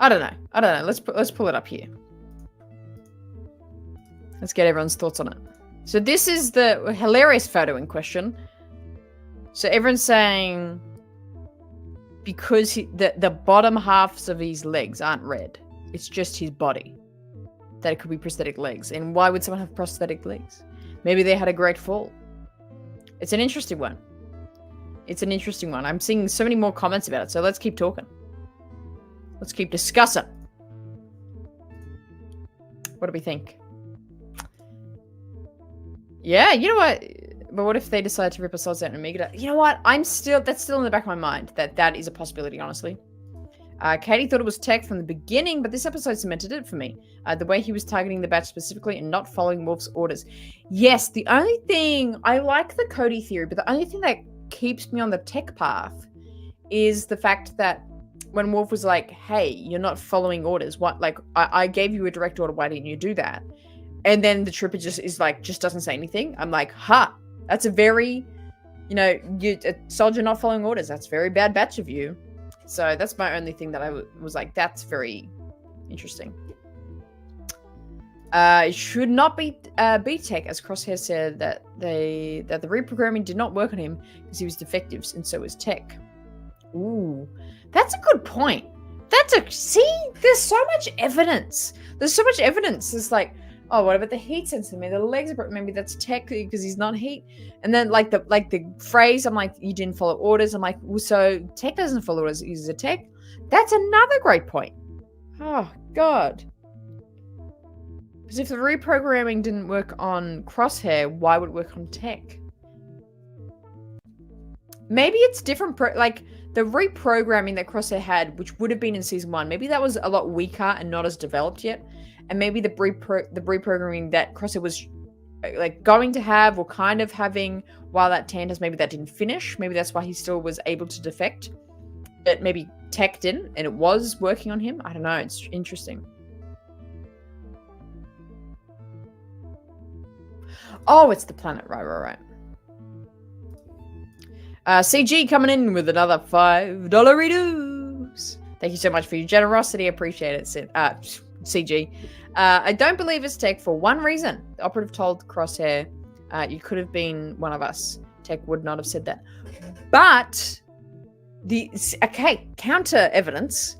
I don't know. Let's pull it up here. Let's get everyone's thoughts on it. So this is the hilarious photo in question. So everyone's saying... because the bottom halves of his legs aren't red. It's just his body. That it could be prosthetic legs. And why would someone have prosthetic legs? Maybe they had a great fall. It's an interesting one. I'm seeing so many more comments about it, so let's keep talking. Let's keep discussing. What do we think? Yeah, you know what? But what if they decide to rip ourselves out and make it up? You know what? That's still in the back of my mind. That is a possibility, honestly. Katie thought it was Tech from the beginning, but this episode cemented it for me. The way he was targeting the batch specifically and not following Wolf's orders. Yes, the only thing, I like the Cody theory, but the only thing that keeps me on the Tech path is the fact that when Wolf was like, hey, you're not following orders. What, like, I gave you a direct order. Why didn't you do that? And then the trooper just doesn't say anything. I'm like, that's a very, a soldier not following orders. That's a very bad batch of you. So that's my only thing that I was like, that's very interesting. It should not be Tech, as Crosshair said that the reprogramming did not work on him because he was defective, and so was Tech. Ooh, that's a good point. There's so much evidence. It's like, oh, what about the heat sensor? Maybe the legs are maybe that's Tech because he's not heat. And then like the phrase, I'm like, you didn't follow orders. I'm like, well, so Tech doesn't follow orders. He's a Tech. That's another great point. Oh God. Because if the reprogramming didn't work on Crosshair, why would it work on Tech? Maybe it's different. The reprogramming that Crosshair had, which would have been in season 1, maybe that was a lot weaker and not as developed yet. And maybe the reprogramming that Crosshair was going to have or kind of having while at Tantas, maybe that didn't finish. Maybe that's why he still was able to defect. But maybe Tech didn't, and it was working on him. I don't know. It's interesting. Oh, it's the planet. Right. CG coming in with another $5 redos. Thank you so much for your generosity. Appreciate it, CG. I don't believe it's Tech for one reason. The operative told Crosshair, you could have been one of us. Tech would not have said that. But, counter evidence.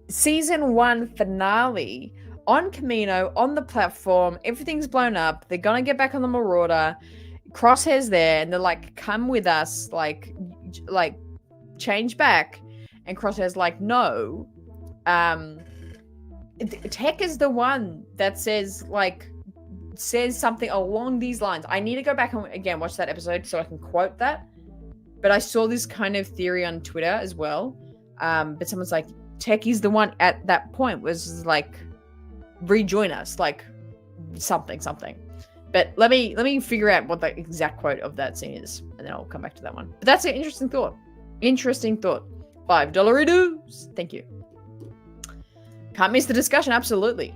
Season 1 finale on Kamino, on the platform, everything's blown up. They're going to get back on the Marauder. Crosshair's there, and they're like, come with us, like change back. And Crosshair's like, no. Tech is the one that says something along these lines. I need to go back and again watch that episode so I can quote that. But I saw this kind of theory on Twitter as well. But someone's like, Tech is the one at that point was like, rejoin us, like something. But let me figure out what the exact quote of that scene is, and then I'll come back to that one. But that's an interesting thought. $5 redos. Thank you. Can't miss the discussion. Absolutely.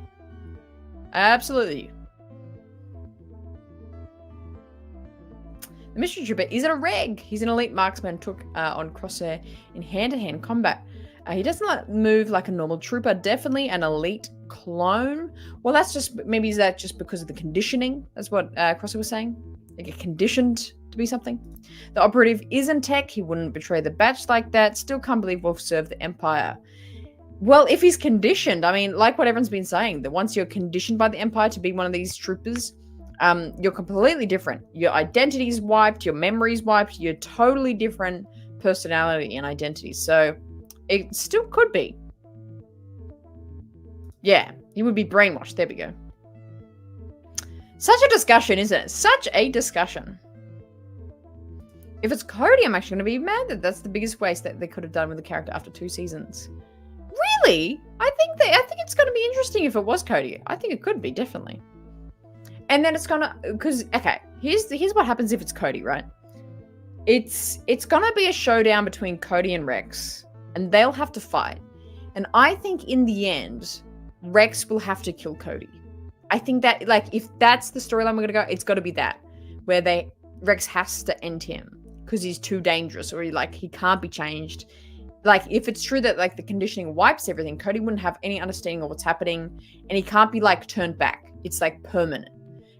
The mystery trooper is a reg. He's an elite marksman. Took on Crosshair in hand-to-hand combat. He does not move like a normal trooper. Definitely an elite clone. Well, that's just because of the conditioning. That's what Crosshair was saying. They get conditioned to be something. The operative isn't Tech. He wouldn't betray the batch like that. Still can't believe Wolf served the Empire. Well, if he's conditioned, I mean, like what everyone's been saying, that once you're conditioned by the Empire to be one of these troopers, you're completely different. Your identity's wiped, your memory's wiped, you're totally different personality and identity. So it still could be. Yeah, he would be brainwashed. There we go. Such a discussion, isn't it? Such a discussion. If it's Cody, I'm actually going to be mad that that's the biggest waste that they could have done with the character after 2 seasons. Really? I think it's going to be interesting if it was Cody. I think it could be, definitely. And then it's gonna, because okay, here's what happens if it's Cody, right? It's gonna be a showdown between Cody and Rex, and they'll have to fight. And I think in the end, Rex will have to kill Cody. I think that, like, if that's the storyline we're gonna go, it's got to be that, where Rex has to end him because he's too dangerous, or he can't be changed. Like, if it's true that, like, the conditioning wipes everything, Cody wouldn't have any understanding of what's happening, and he can't be, like, turned back. It's, like, permanent.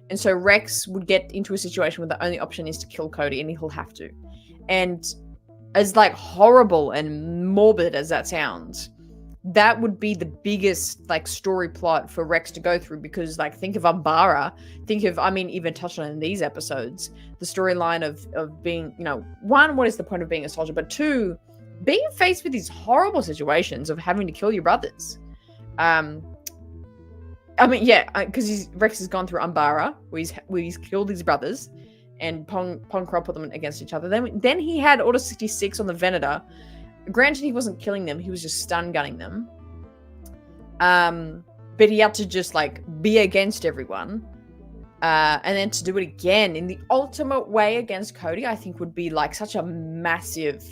And so Rex would get into a situation where the only option is to kill Cody, and he'll have to. And as, like, horrible and morbid as that sounds, that would be the biggest, like, story plot for Rex to go through, because, like, think of Umbara, even touched on in these episodes, the storyline of being, one, what is the point of being a soldier? But two, being faced with these horrible situations of having to kill your brothers. Because Rex has gone through Umbara, where he's killed his brothers, and Pong Krell put them against each other. Then he had Order 66 on the Venator, Granted, he wasn't killing them; he was just stun gunning them. But he had to just like be against everyone, and then to do it again in the ultimate way against Cody, I think would be like such a massive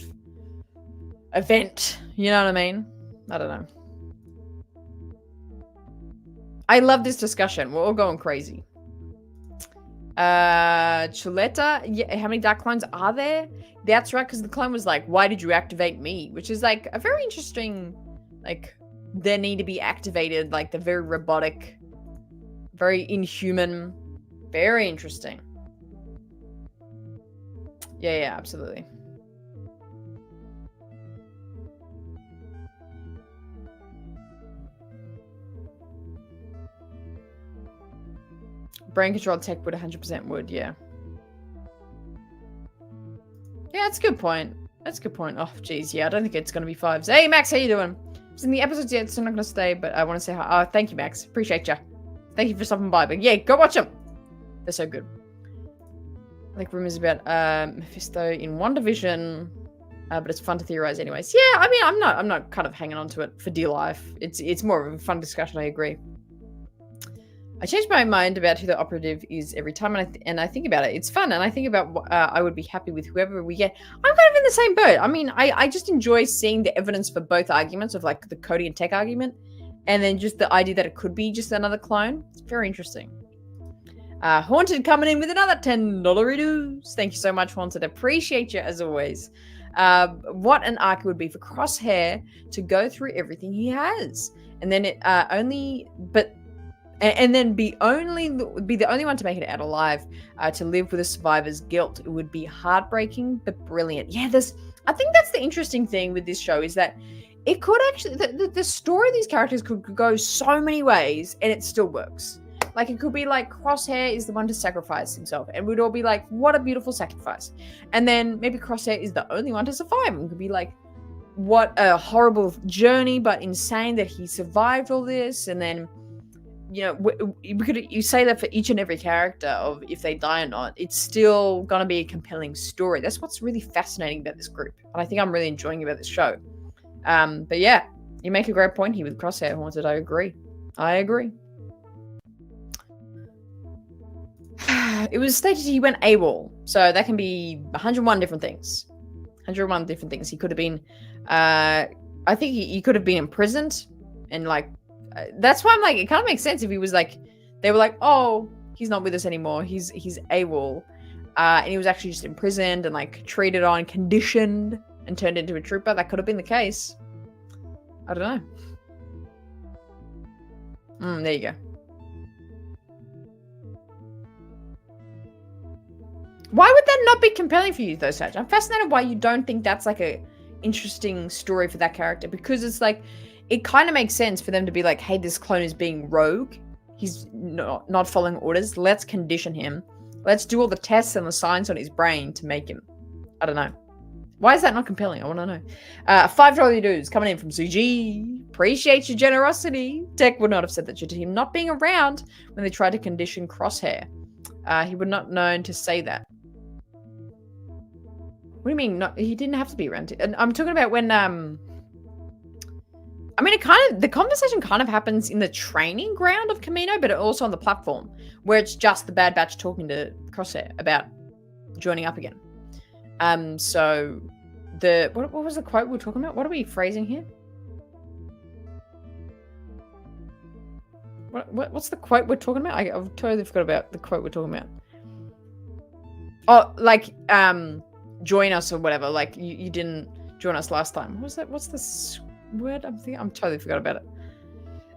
event. You know what I mean? I don't know. I love this discussion. We're all going crazy. Chuleta, yeah, how many dark clones are there? That's right, because the clone was like, why did you activate me? Which is like a very interesting, like, they need to be activated, like the very robotic, very inhuman, very interesting. Yeah, absolutely. Brain control tech would 100% would, yeah. Yeah, that's a good point. That's a good point. Oh, geez, yeah, I don't think it's going to be 5s. Hey, Max, how you doing? It's in the episodes yet, so I'm not going to stay, but I want to say hi. Oh, thank you, Max. Appreciate you. Thank you for stopping by. But yeah, go watch them. They're so good. I like rumors about Mephisto in WandaVision, but it's fun to theorize anyways. Yeah, I mean, I'm not kind of hanging on to it for dear life. It's more of a fun discussion, I agree. I change my mind about who the operative is every time, and I think about it. It's fun, and I think about I would be happy with whoever we get. I'm kind of in the same boat. I mean, I just enjoy seeing the evidence for both arguments of like the Cody and Tech argument, and then just the idea that it could be just another clone. It's very interesting. Haunted coming in with another $10 Thank you so much, Haunted. Appreciate you as always. What an arc it would be for Crosshair to go through everything he has, and then and then be the only one to make it out alive, to live with a survivor's guilt. It would be heartbreaking but brilliant. Yeah, I think that's the interesting thing with this show is that it could actually the story of these characters could go so many ways and it still works. Like it could be like Crosshair is the one to sacrifice himself, and we'd all be like, what a beautiful sacrifice. And then maybe Crosshair is the only one to survive, and it could be like, what a horrible journey, but insane that he survived all this. And then, you know, you say that for each and every character of if they die or not, it's still gonna be a compelling story. That's what's really fascinating about this group, and I think I'm really enjoying about this show. But yeah, you make a great point here with Crosshair, Haunted. I agree. It was stated he went AWOL, so that can be 101 different things. 101 different things. He could have been, I think he could have been imprisoned, and like, that's why I'm like, it kind of makes sense if he was like, they were like, oh, he's not with us anymore. He's AWOL, and he was actually just imprisoned and like treated on, conditioned, and turned into a trooper. That could have been the case. I don't know. There you go. Why would that not be compelling for you, though, Saj? I'm fascinated why you don't think that's like a interesting story for that character, because it's like, it kind of makes sense for them to be like, hey, this clone is being rogue. He's not following orders. Let's condition him. Let's do all the tests and the science on his brain to make him. I don't know. Why is that not compelling? I want to know. $5 dues coming in from Suji. Appreciate your generosity. Tech would not have said that due to him not being around when they tried to condition Crosshair. He would not known to say that. What do you mean? No, he didn't have to be around. I'm talking about when, I mean, the conversation kind of happens in the training ground of Kamino, but also on the platform, where it's just the Bad Batch talking to Crosshair about joining up again. So what was the quote we were talking about? What are we phrasing here? What's the quote we're talking about? I've totally forgot about the quote we're talking about. Oh, like, join us or whatever. Like, you didn't join us last time. What was that? What's this word? I'm totally forgot about it.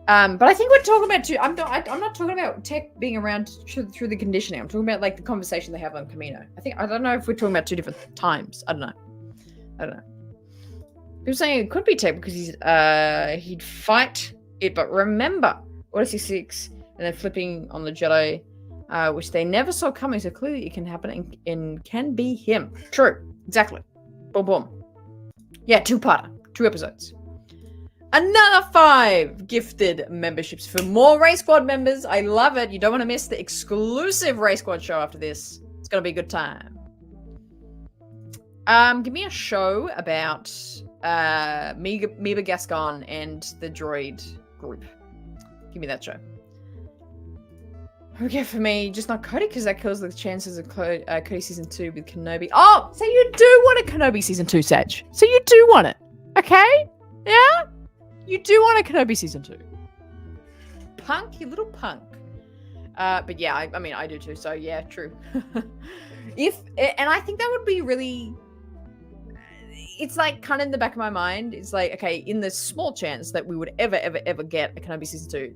But I think we're talking about I'm not talking about Tech being around through the conditioning. I'm talking about like the conversation they have on Kamino. I don't know if we're talking about two different times. I don't know. People saying it could be Tech because he'd fight it, but remember Order 66 and then flipping on the Jedi, which they never saw coming. So clearly it can happen and can be him. True, exactly. Boom, boom. Yeah, 2-parter, 2 episodes. Another 5 gifted memberships for more Race Squad members. I love it. You don't want to miss the exclusive Race Squad show after this. It's going to be a good time. Give me a show about Meba Gascon and the droid group. Give me that show. Okay, for me, just not Cody, because that kills the chances of Cody season 2 with Kenobi. Oh, so you do want a Kenobi season 2, Sag. So you do want it. Okay? Yeah? You do want a Kenobi season 2. Punk, you little punk. But yeah, I mean, I do too. So yeah, true. And I think that would be really, it's like kind of in the back of my mind. It's like, okay, in the small chance that we would ever get a Kenobi season 2,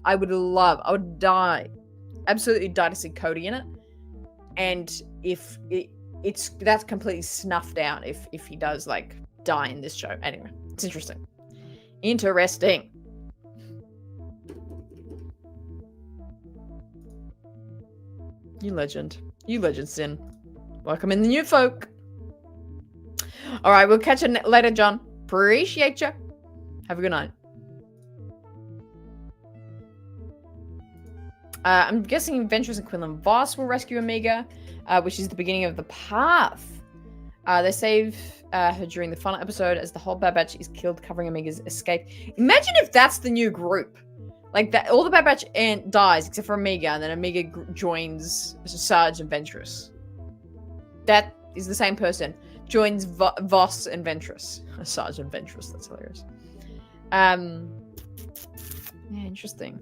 I would die, absolutely die to see Cody in it. And if that's completely snuffed out if he does like die in this show. Anyway, it's interesting. You legend, Sin. Welcome in the new folk. All right, we'll catch you later, John. Appreciate you. Have a good night. I'm guessing Ventress and Quinlan Voss will rescue Omega, which is the beginning of the path. They save her during the final episode as the whole Bad Batch is killed, covering Omega's escape. Imagine if that's the new group. Like that, all the Bad Batch dies except for Omega, and then Omega joins Sarge and Ventress. That is the same person. Joins Voss and Ventress. Sarge and Ventress. That's hilarious. Yeah, interesting.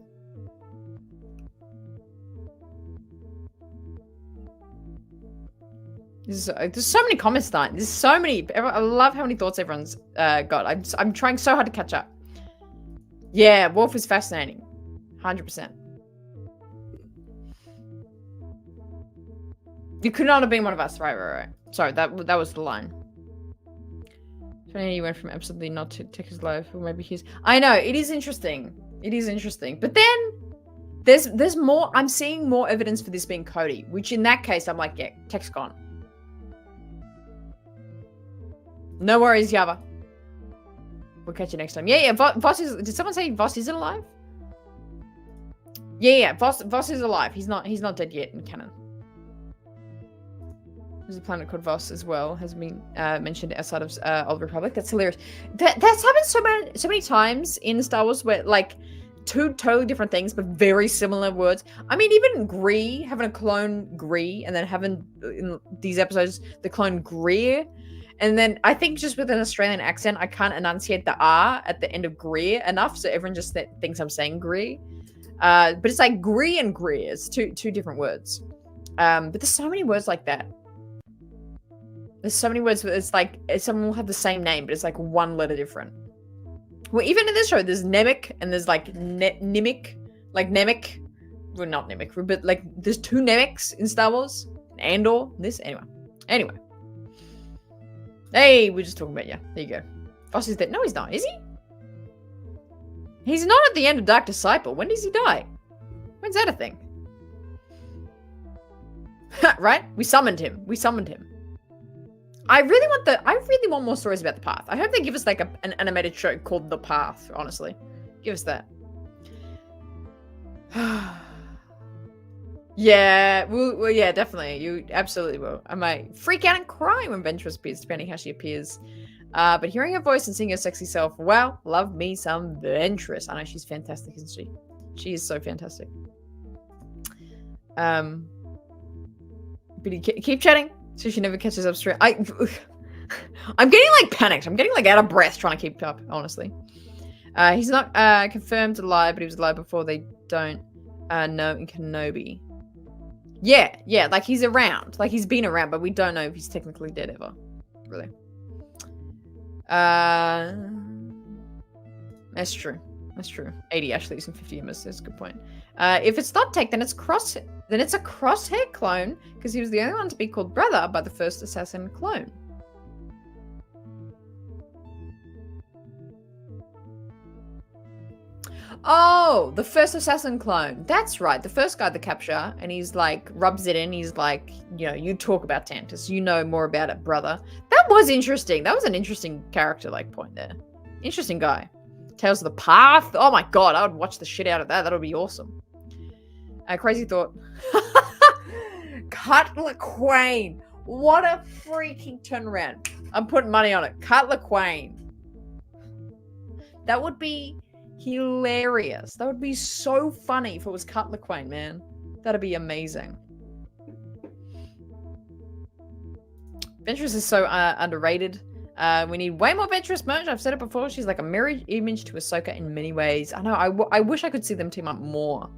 There's so many comments tonight. There's so many. I love how many thoughts everyone's got. I'm trying so hard to catch up. Yeah, Wolf is fascinating. 100%. You could not have been one of us. Right. Sorry, that was the line. So you went from absolutely not to take his life, or maybe his. I know, it is interesting. But then there's more. I'm seeing more evidence for this being Cody, which in that case I'm like, yeah, Tech's gone. No worries, Yava. We'll catch you next time. Yeah. Voss is. Did someone say Voss isn't alive? Yeah. Voss is alive. He's not dead yet in canon. There's a planet called Voss as well. Has been mentioned outside of Old Republic. That's hilarious. That's happened so many times in Star Wars where like two totally different things but very similar words. I mean, even Gree, having a clone Gree, and then having in these episodes the clone Greer. And then I think just with an Australian accent, I can't enunciate the R at the end of Greer enough, so everyone just thinks I'm saying Greer. But it's like Gree and Greer. It's two different words. But there's so many words like that. There's so many words where it's like someone will have the same name, but it's like one letter different. Well, even in this show, there's Nemik and there's like Nimic, like Nemik. Well, not Nemik, but like there's two Nemics in Star Wars. Andor. This anyway. Hey, we're just talking about you. There you go. Voss is dead. No, he's not. Is he? He's not at the end of Dark Disciple. When does he die? When's that a thing? Right? We summoned him. I really want more stories about the Path. I hope they give us like an animated show called The Path, honestly. Give us that. Yeah, well, yeah, definitely. You absolutely will. I might freak out and cry when Ventress appears, depending how she appears. But hearing her voice and seeing her sexy self, wow, love me some Ventress. I know she's fantastic, isn't she? She is so fantastic. But keep chatting so she never catches up straight. I'm getting like panicked. I'm getting like out of breath trying to keep up, honestly. He's not confirmed alive, but he was alive before. They don't know in Kenobi. Yeah, like he's around. Like he's been around, but we don't know if he's technically dead ever. Really. That's true. 80 actually using 50 MS. That's a good point. If it's not Tech, then it's a Crosshair clone, because he was the only one to be called brother by the first assassin clone. Oh, the first assassin clone. That's right. The first guy to capture, and he's like, rubs it in. He's like, you talk about Tantus. You know more about it, brother. That was interesting. That was an interesting character, like, point there. Interesting guy. Tales of the Path. Oh my god, I would watch the shit out of that. That would be awesome. Crazy thought. Cutler Quain. What a freaking turnaround. I'm putting money on it. Cutler Quain. That would be hilarious. That would be so funny if it was Cutler Quain, man. That'd be amazing. Ventress is so underrated. We need way more Ventress merch. I've said it before. She's like a mirror image to Ahsoka in many ways. I know. I wish I could see them team up more.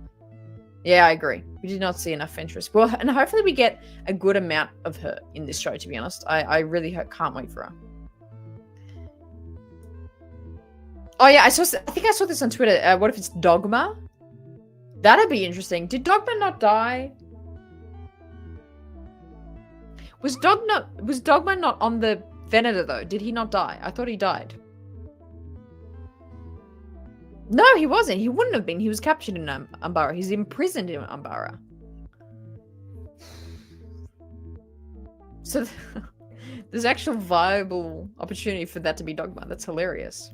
Yeah, I agree. We did not see enough Ventress. Well, and hopefully we get a good amount of her in this show, to be honest. I really can't wait for her. Oh, yeah. I think I saw this on Twitter. What if it's Dogma? That'd be interesting. Did Dogma not die? Was Dogma not on the Venator, though? Did he not die? I thought he died. No, he wasn't. He wouldn't have been. He was captured in Umbara. He's imprisoned in Umbara. So there's actual viable opportunity for that to be Dogma. That's hilarious.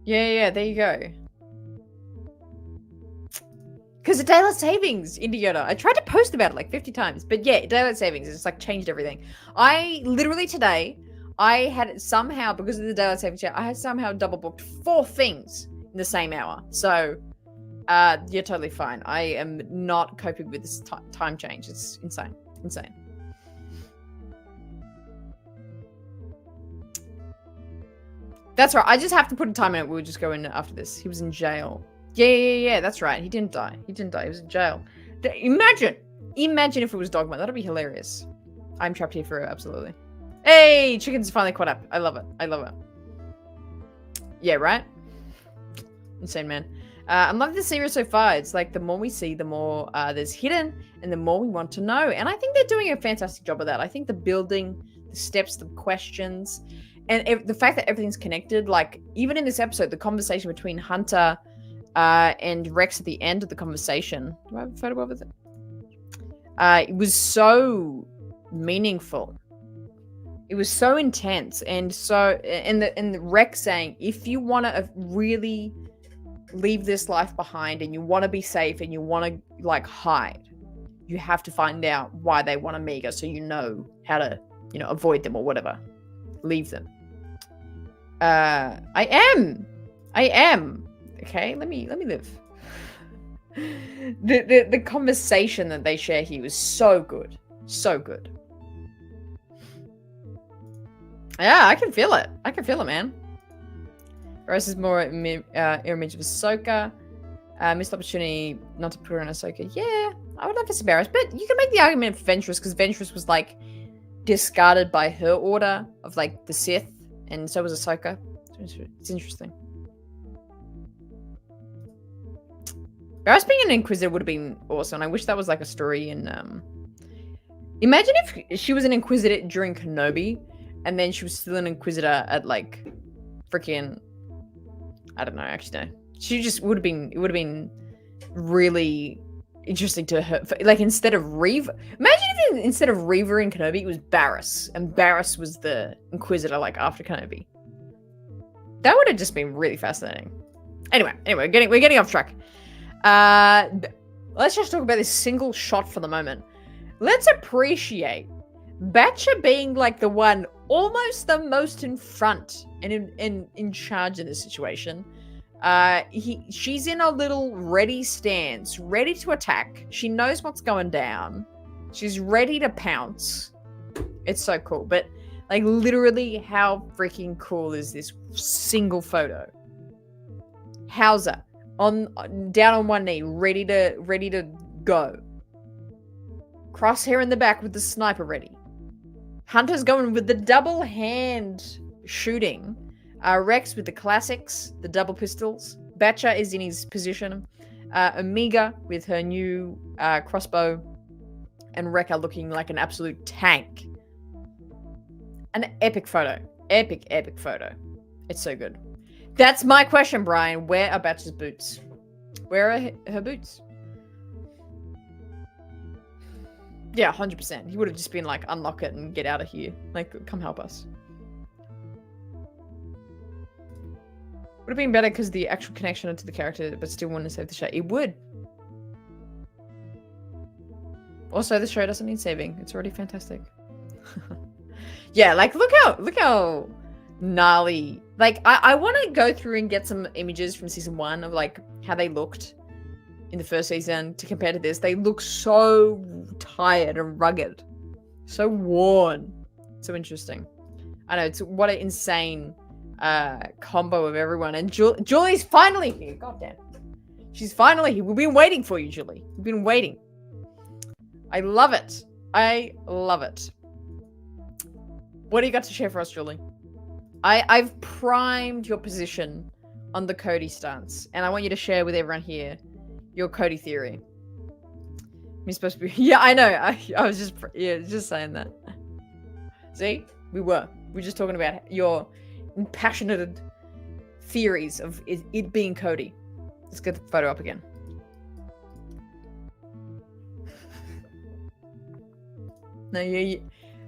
Yeah, there you go. Because of Daylight Savings, Indiana. I tried to post about it like 50 times. But yeah, Daylight Savings has like changed everything. I literally today, I had somehow, because of the Daylight Savings chat, I had somehow double booked 4 things in the same hour. So, you're totally fine. I am not coping with this time change. It's insane. Insane. That's right. I just have to put a time in it. We'll just go in after this. He was in jail. Yeah, that's right. He didn't die. He was in jail. Imagine if it was Dogma. That'd be hilarious. I'm trapped here forever, absolutely. Hey, chicken's finally caught up. I love it. Yeah, right? Insane, man. I'm loving the series so far. It's like the more we see, the more there's hidden and the more we want to know. And I think they're doing a fantastic job of that. I think the building, the steps, the questions, and the fact that everything's connected, like even in this episode, the conversation between Hunter and Rex at the end of the conversation. Do I have a photo of it? It was so meaningful. It was so intense, and the Rex saying, if you want to really leave this life behind, and you want to be safe, and you want to like hide, you have to find out why they want Omega, so you know how to, avoid them or whatever, leave them. I am. Okay, let me live. The conversation that they share here was so good. So good. Yeah, I can feel it. Man. Rose is more image of Ahsoka. Missed opportunity not to put her in Ahsoka. Yeah, I would love for Sabaris, but you can make the argument for Ventress, because Ventress was like discarded by her order of like the Sith, and so was Ahsoka. It's interesting. Barriss being an Inquisitor would have been awesome. I wish that was like a story in imagine if she was an Inquisitor during Kenobi, and then she was still an Inquisitor at like freaking, I don't know, actually no. She just would have been, it would have been really interesting to her. Like instead of Reva, imagine if instead of Reva in Kenobi, it was Barriss, and Barriss was the Inquisitor like after Kenobi. That would have just been really fascinating. Anyway, we're getting off track. Let's just talk about this single shot for the moment. Let's appreciate Batcher being like the one almost the most in front and in charge in this situation. She's in a little ready stance, ready to attack. She knows what's going down. She's ready to pounce. It's so cool. But like literally, how freaking cool is this single photo? Hauser down on one knee, ready to go. Crosshair in the back with the sniper ready. Hunter's going with the double hand shooting. Rex with the classics, the double pistols. Batcher is in his position. Omega with her new crossbow. And Wrecker looking like an absolute tank. An epic photo. Epic photo. It's so good. That's my question, Brian. Where are Batcher's boots? Where are her boots? Yeah, 100%. He would have just been like, unlock it and get out of here. Like, come help us. Would have been better because the actual connection to the character, but still want to save the show. It would. Also, the show doesn't need saving. It's already fantastic. Yeah, like look how gnarly. Like I want to go through and get some images from season 1 of like how they looked in the first season to compare to this. They look so tired and rugged, so worn. So interesting. I know, it's what an insane combo of everyone. And Julie's finally here. God damn. She's finally here. We've been waiting for you, Julie. We've been waiting. I love it. I love it. What do you got to share for us, Julie? I've primed your position on the Cody stance, and I want you to share with everyone here your Cody theory. He's supposed to be... Yeah, I know. I was just saying that. See? We were just talking about your impassioned theories of it being Cody. Let's get the photo up again. No, you're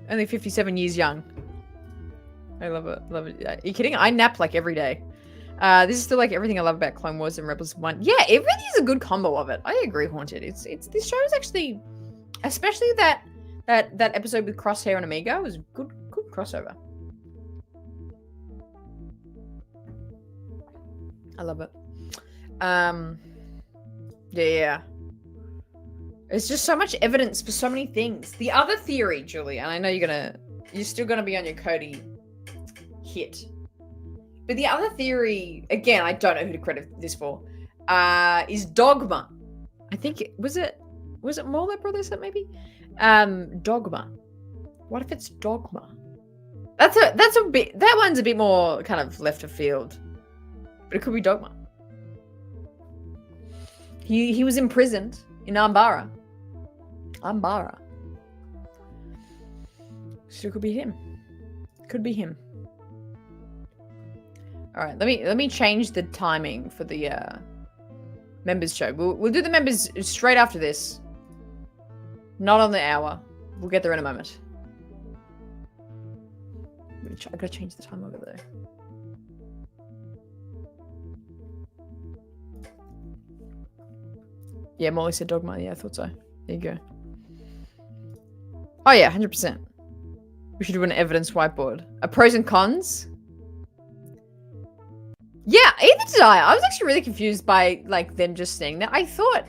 only 57 years young. I love it. Love it. Are you kidding? I nap like every day. This is still like everything I love about Clone Wars and Rebels 1. Yeah, it really is a good combo of it. I agree, Haunted. It's this show is actually, especially that episode with Crosshair and Omega was good crossover. I love it. Yeah. There's just so much evidence for so many things. The other theory, Julie, and I know you're still gonna be on your Cody hit. But the other theory, again, I don't know who to credit this for, is Dogma. I think was it Mauler Brothers that maybe? Dogma. What if it's Dogma? That's a bit, that one's a bit more kind of left of field. But it could be Dogma. He was imprisoned in Ambara. So it could be him. Could be him. All right, let me change the timing for the members show. We'll do the members straight after this. Not on the hour. We'll get there in a moment. I gotta change the time over there. Yeah, Molly said Dogma. Yeah, I thought so. There you go. Oh yeah, 100%. We should do an evidence whiteboard. A pros and cons. Yeah, either did I. I was actually really confused by like them just saying that. I thought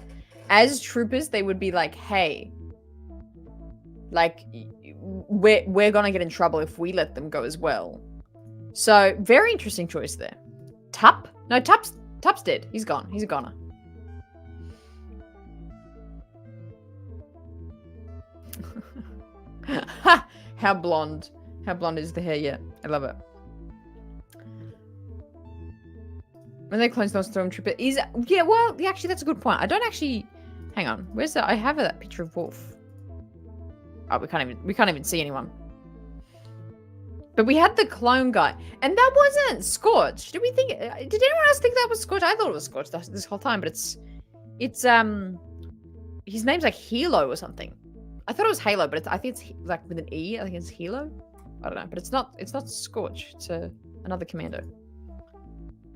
as troopers they would be like, hey, like we're gonna get in trouble if we let them go as well. So very interesting choice there. Tup? No, Tup's dead. He's gone. He's a goner. How blonde is the hair? Yeah, I love it. When they clones those stormtrooper is yeah, well, actually that's a good point. I don't actually hang on. Where's that? I have that picture of Wolf. Oh, we can't even see anyone. But we had the clone guy, and that wasn't Scorch. Did we think? Did anyone else think that was Scorch? I thought it was Scorch this whole time, but it's his name's like Hilo or something. I thought it was Halo, but I think it's like with an E. I think it's Hilo. I don't know, but it's not Scorch. It's another commando.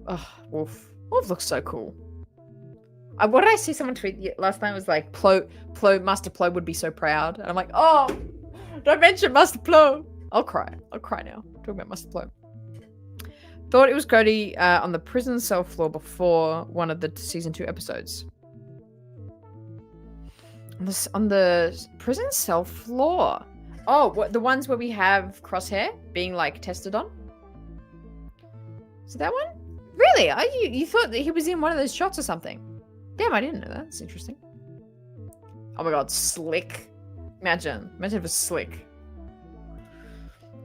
Oh, Wolf. Wolf looks so cool. What did I see someone tweet last night? Was like, Master Plo would be so proud. And I'm like, oh, don't mention Master Plo. I'll cry now. Talking about Master Plo. Thought it was Cody on the prison cell floor before one of the season 2 episodes. On the prison cell floor. Oh, what, the ones where we have Crosshair being like tested on? Is it that one? Really? You thought that he was in one of those shots or something? Damn, I didn't know that. That's interesting. Oh my god, Slick. Imagine if it was Slick.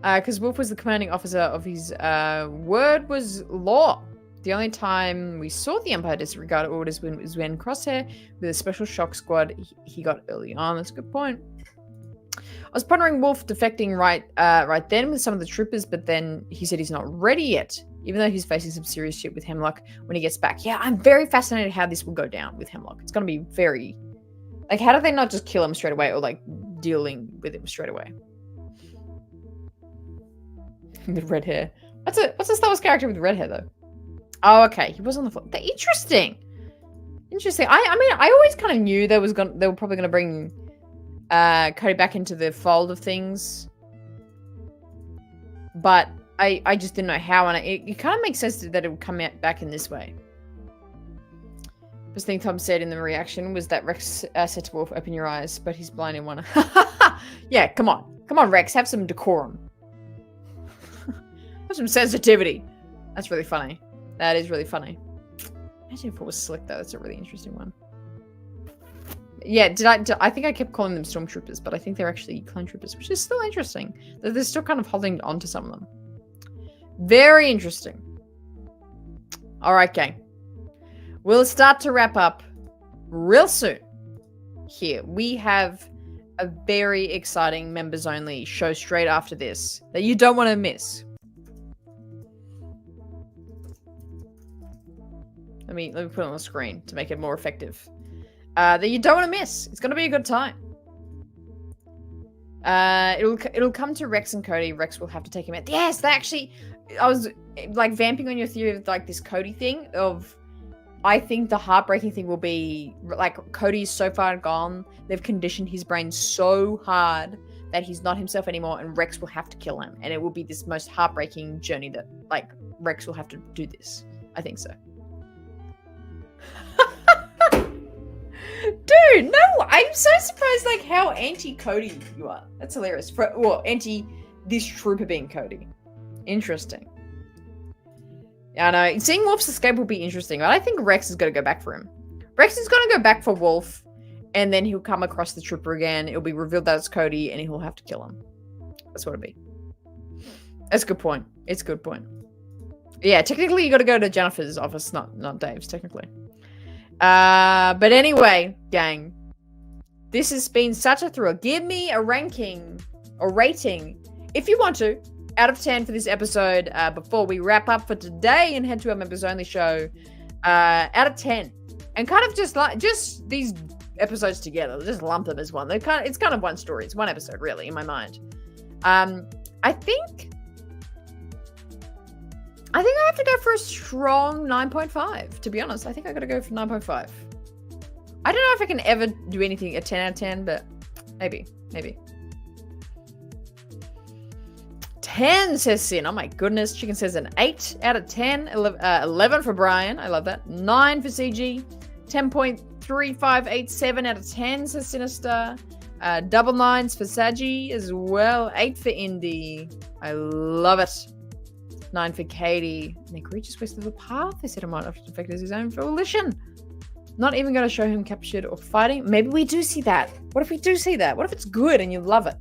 Because Wolf was the commanding officer of his word was law. The only time we saw the Empire disregard orders was when Crosshair, with a special shock squad, he got early on. That's a good point. I was pondering Wolf defecting right then with some of the troopers, but then he said he's not ready yet, even though he's facing some serious shit with Hemlock when he gets back. Yeah, I'm very fascinated how this will go down with Hemlock. It's going to be very... Like, how do they not just kill him straight away or, like, dealing with him straight away? With red hair. What's a Star Wars character with red hair, though? Oh, okay. He was on the floor. Interesting. I mean, I always kind of knew they were probably going to bring Cody back into the fold of things. but I just didn't know how, and it kind of makes sense that it would come out back in this way. First thing Tom said in the reaction was that Rex said to Wolf, "Open your eyes," but he's blind in one. Yeah, come on, Rex, have some decorum, have some sensitivity. That's really funny. That is really funny. Imagine if it was Slick though. That's a really interesting one. Yeah, I think I kept calling them stormtroopers, but I think they're actually clone troopers, which is still interesting. They're still kind of holding on to some of them. Very interesting. All right, gang. We'll start to wrap up real soon. Here, we have a very exciting members-only show straight after this that you don't want to miss. Let me put it on the screen to make it more effective. That you don't want to miss. It's going to be a good time. It'll come to Rex and Cody. Rex will have to take him out. Yes, they actually... I was like vamping on your theory of like this Cody thing of... I think the heartbreaking thing will be like Cody's so far gone. They've conditioned his brain so hard that he's not himself anymore, and Rex will have to kill him. And it will be this most heartbreaking journey that like Rex will have to do this. I think so. Dude, no, I'm so surprised like how anti-Cody you are. That's hilarious. Well, anti this trooper being Cody. Interesting. Yeah, I know. Seeing Wolf's escape will be interesting, but I think Rex is going to go back for him. Rex is going to go back for Wolf, and then he'll come across the trooper again. It'll be revealed that it's Cody, and he'll have to kill him. That's what it'll be. That's a good point. It's a good point. Yeah, technically you got to go to Jennifer's office, not Dave's, technically. But anyway, gang, this has been such a thrill. Give me a ranking or rating, if you want to, out of 10 for this episode before we wrap up for today and head to our members only show. Out of 10, and kind of just these episodes together, just lump them as one. It's kind of one story. It's one episode, really, in my mind. I think I have to go for a strong 9.5, to be honest. I think I got to go for 9.5. I don't know if I can ever do anything at 10 out of 10, but maybe. 10, says Sin. Oh my goodness. Chicken says an 8 out of 10. 11 for Brian. I love that. 9 for CG. 10.3587 out of 10, says Sinister. Double 9s for Saji as well. 8 for Indy. I love it. 9 for Katie. An egregious waste of the path. They said it might have affected his own volition. Not even going to show him captured or fighting. Maybe we do see that. What if we do see that? What if it's good and you love it?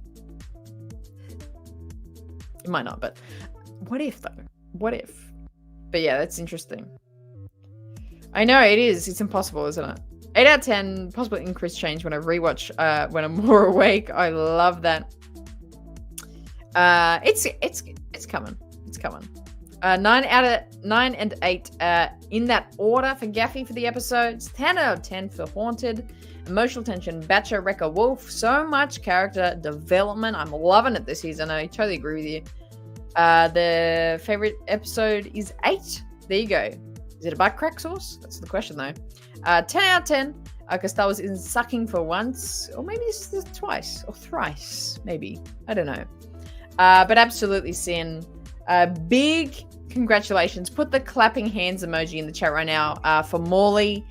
It might not, but what if though? What if? But yeah, that's interesting. I know it is. It's impossible, isn't it? 8 out of 10. Possible increased change when I rewatch when I'm more awake. I love that. It's coming. It's coming. 9 and 8 in that order for Gaffy for the episodes. 10 out of 10 for Haunted. Emotional tension, Batcher, Wrecker, Wolf. So much character development. I'm loving it this season. I totally agree with you. The favorite episode is 8. There you go. Is it a butt crack sauce? That's the question though. 10 out of 10. Costello isn't sucking for once. Or maybe this is twice. Or thrice. Maybe. I don't know. But absolutely Sin. Big congratulations. Put the clapping hands emoji in the chat right now for Morley.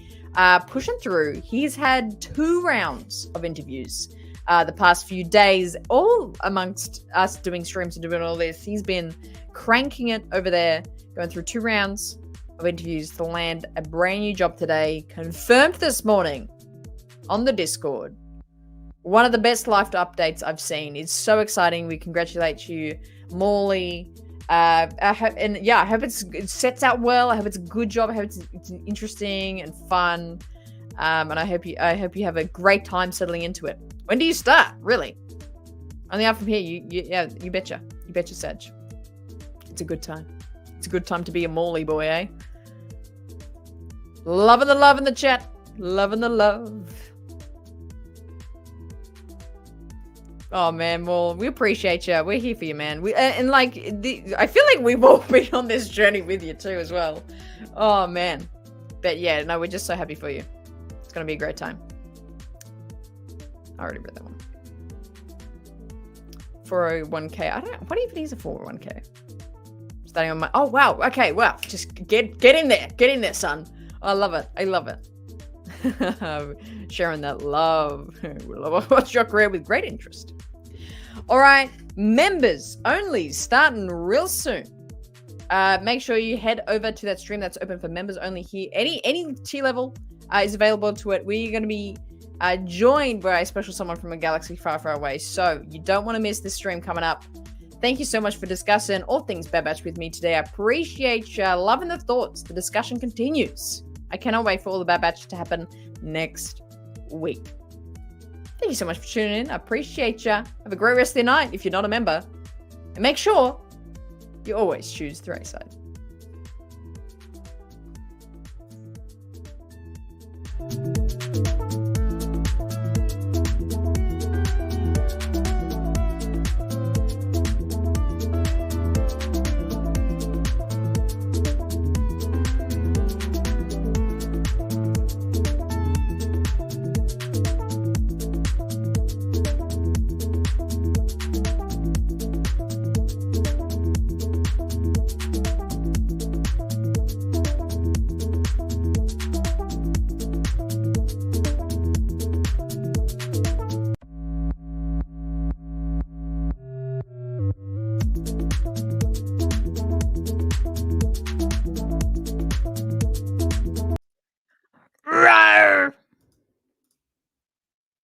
Pushing through. He's had 2 rounds of interviews the past few days, all amongst us doing streams and doing all this. He's been cranking it over there, going through 2 rounds of interviews to land a brand new job today, confirmed this morning on the Discord. One of the best life updates I've seen. It's so exciting. We congratulate you, Morley. I hope it sets out well. I hope it's a good job. I hope it's interesting and fun. And I hope you have a great time settling into it. When do you start? Really? Only out from here. You betcha. You betcha, Sag. It's a good time. It's a good time to be a Morley boy, eh? Loving the love in the chat. Loving the love. Oh man, well, we appreciate you. We're here for you, man. I feel like we've all been on this journey with you too, as well. Oh man, but yeah, no, we're just so happy for you. It's gonna be a great time. I already read that one. 401k. I don't know. What even is a 401k? Starting on my. Oh wow. Okay. Wow. Just get in there. Get in there, son. I love it. I love it. Sharing that love. Watch your career with great interest. All right. Members only starting real soon. Make sure you head over to that stream that's open for members only here. Any tier level is available to it. We're going to be joined by a special someone from a galaxy far, far away. So you don't want to miss this stream coming up. Thank you so much for discussing all things Bad Batch with me today. I appreciate you loving the thoughts. The discussion continues. I cannot wait for all the Bad Batch to happen next week. Thank you so much for tuning in. I appreciate you. Have a great rest of your night if you're not a member. And make sure you always choose the right side.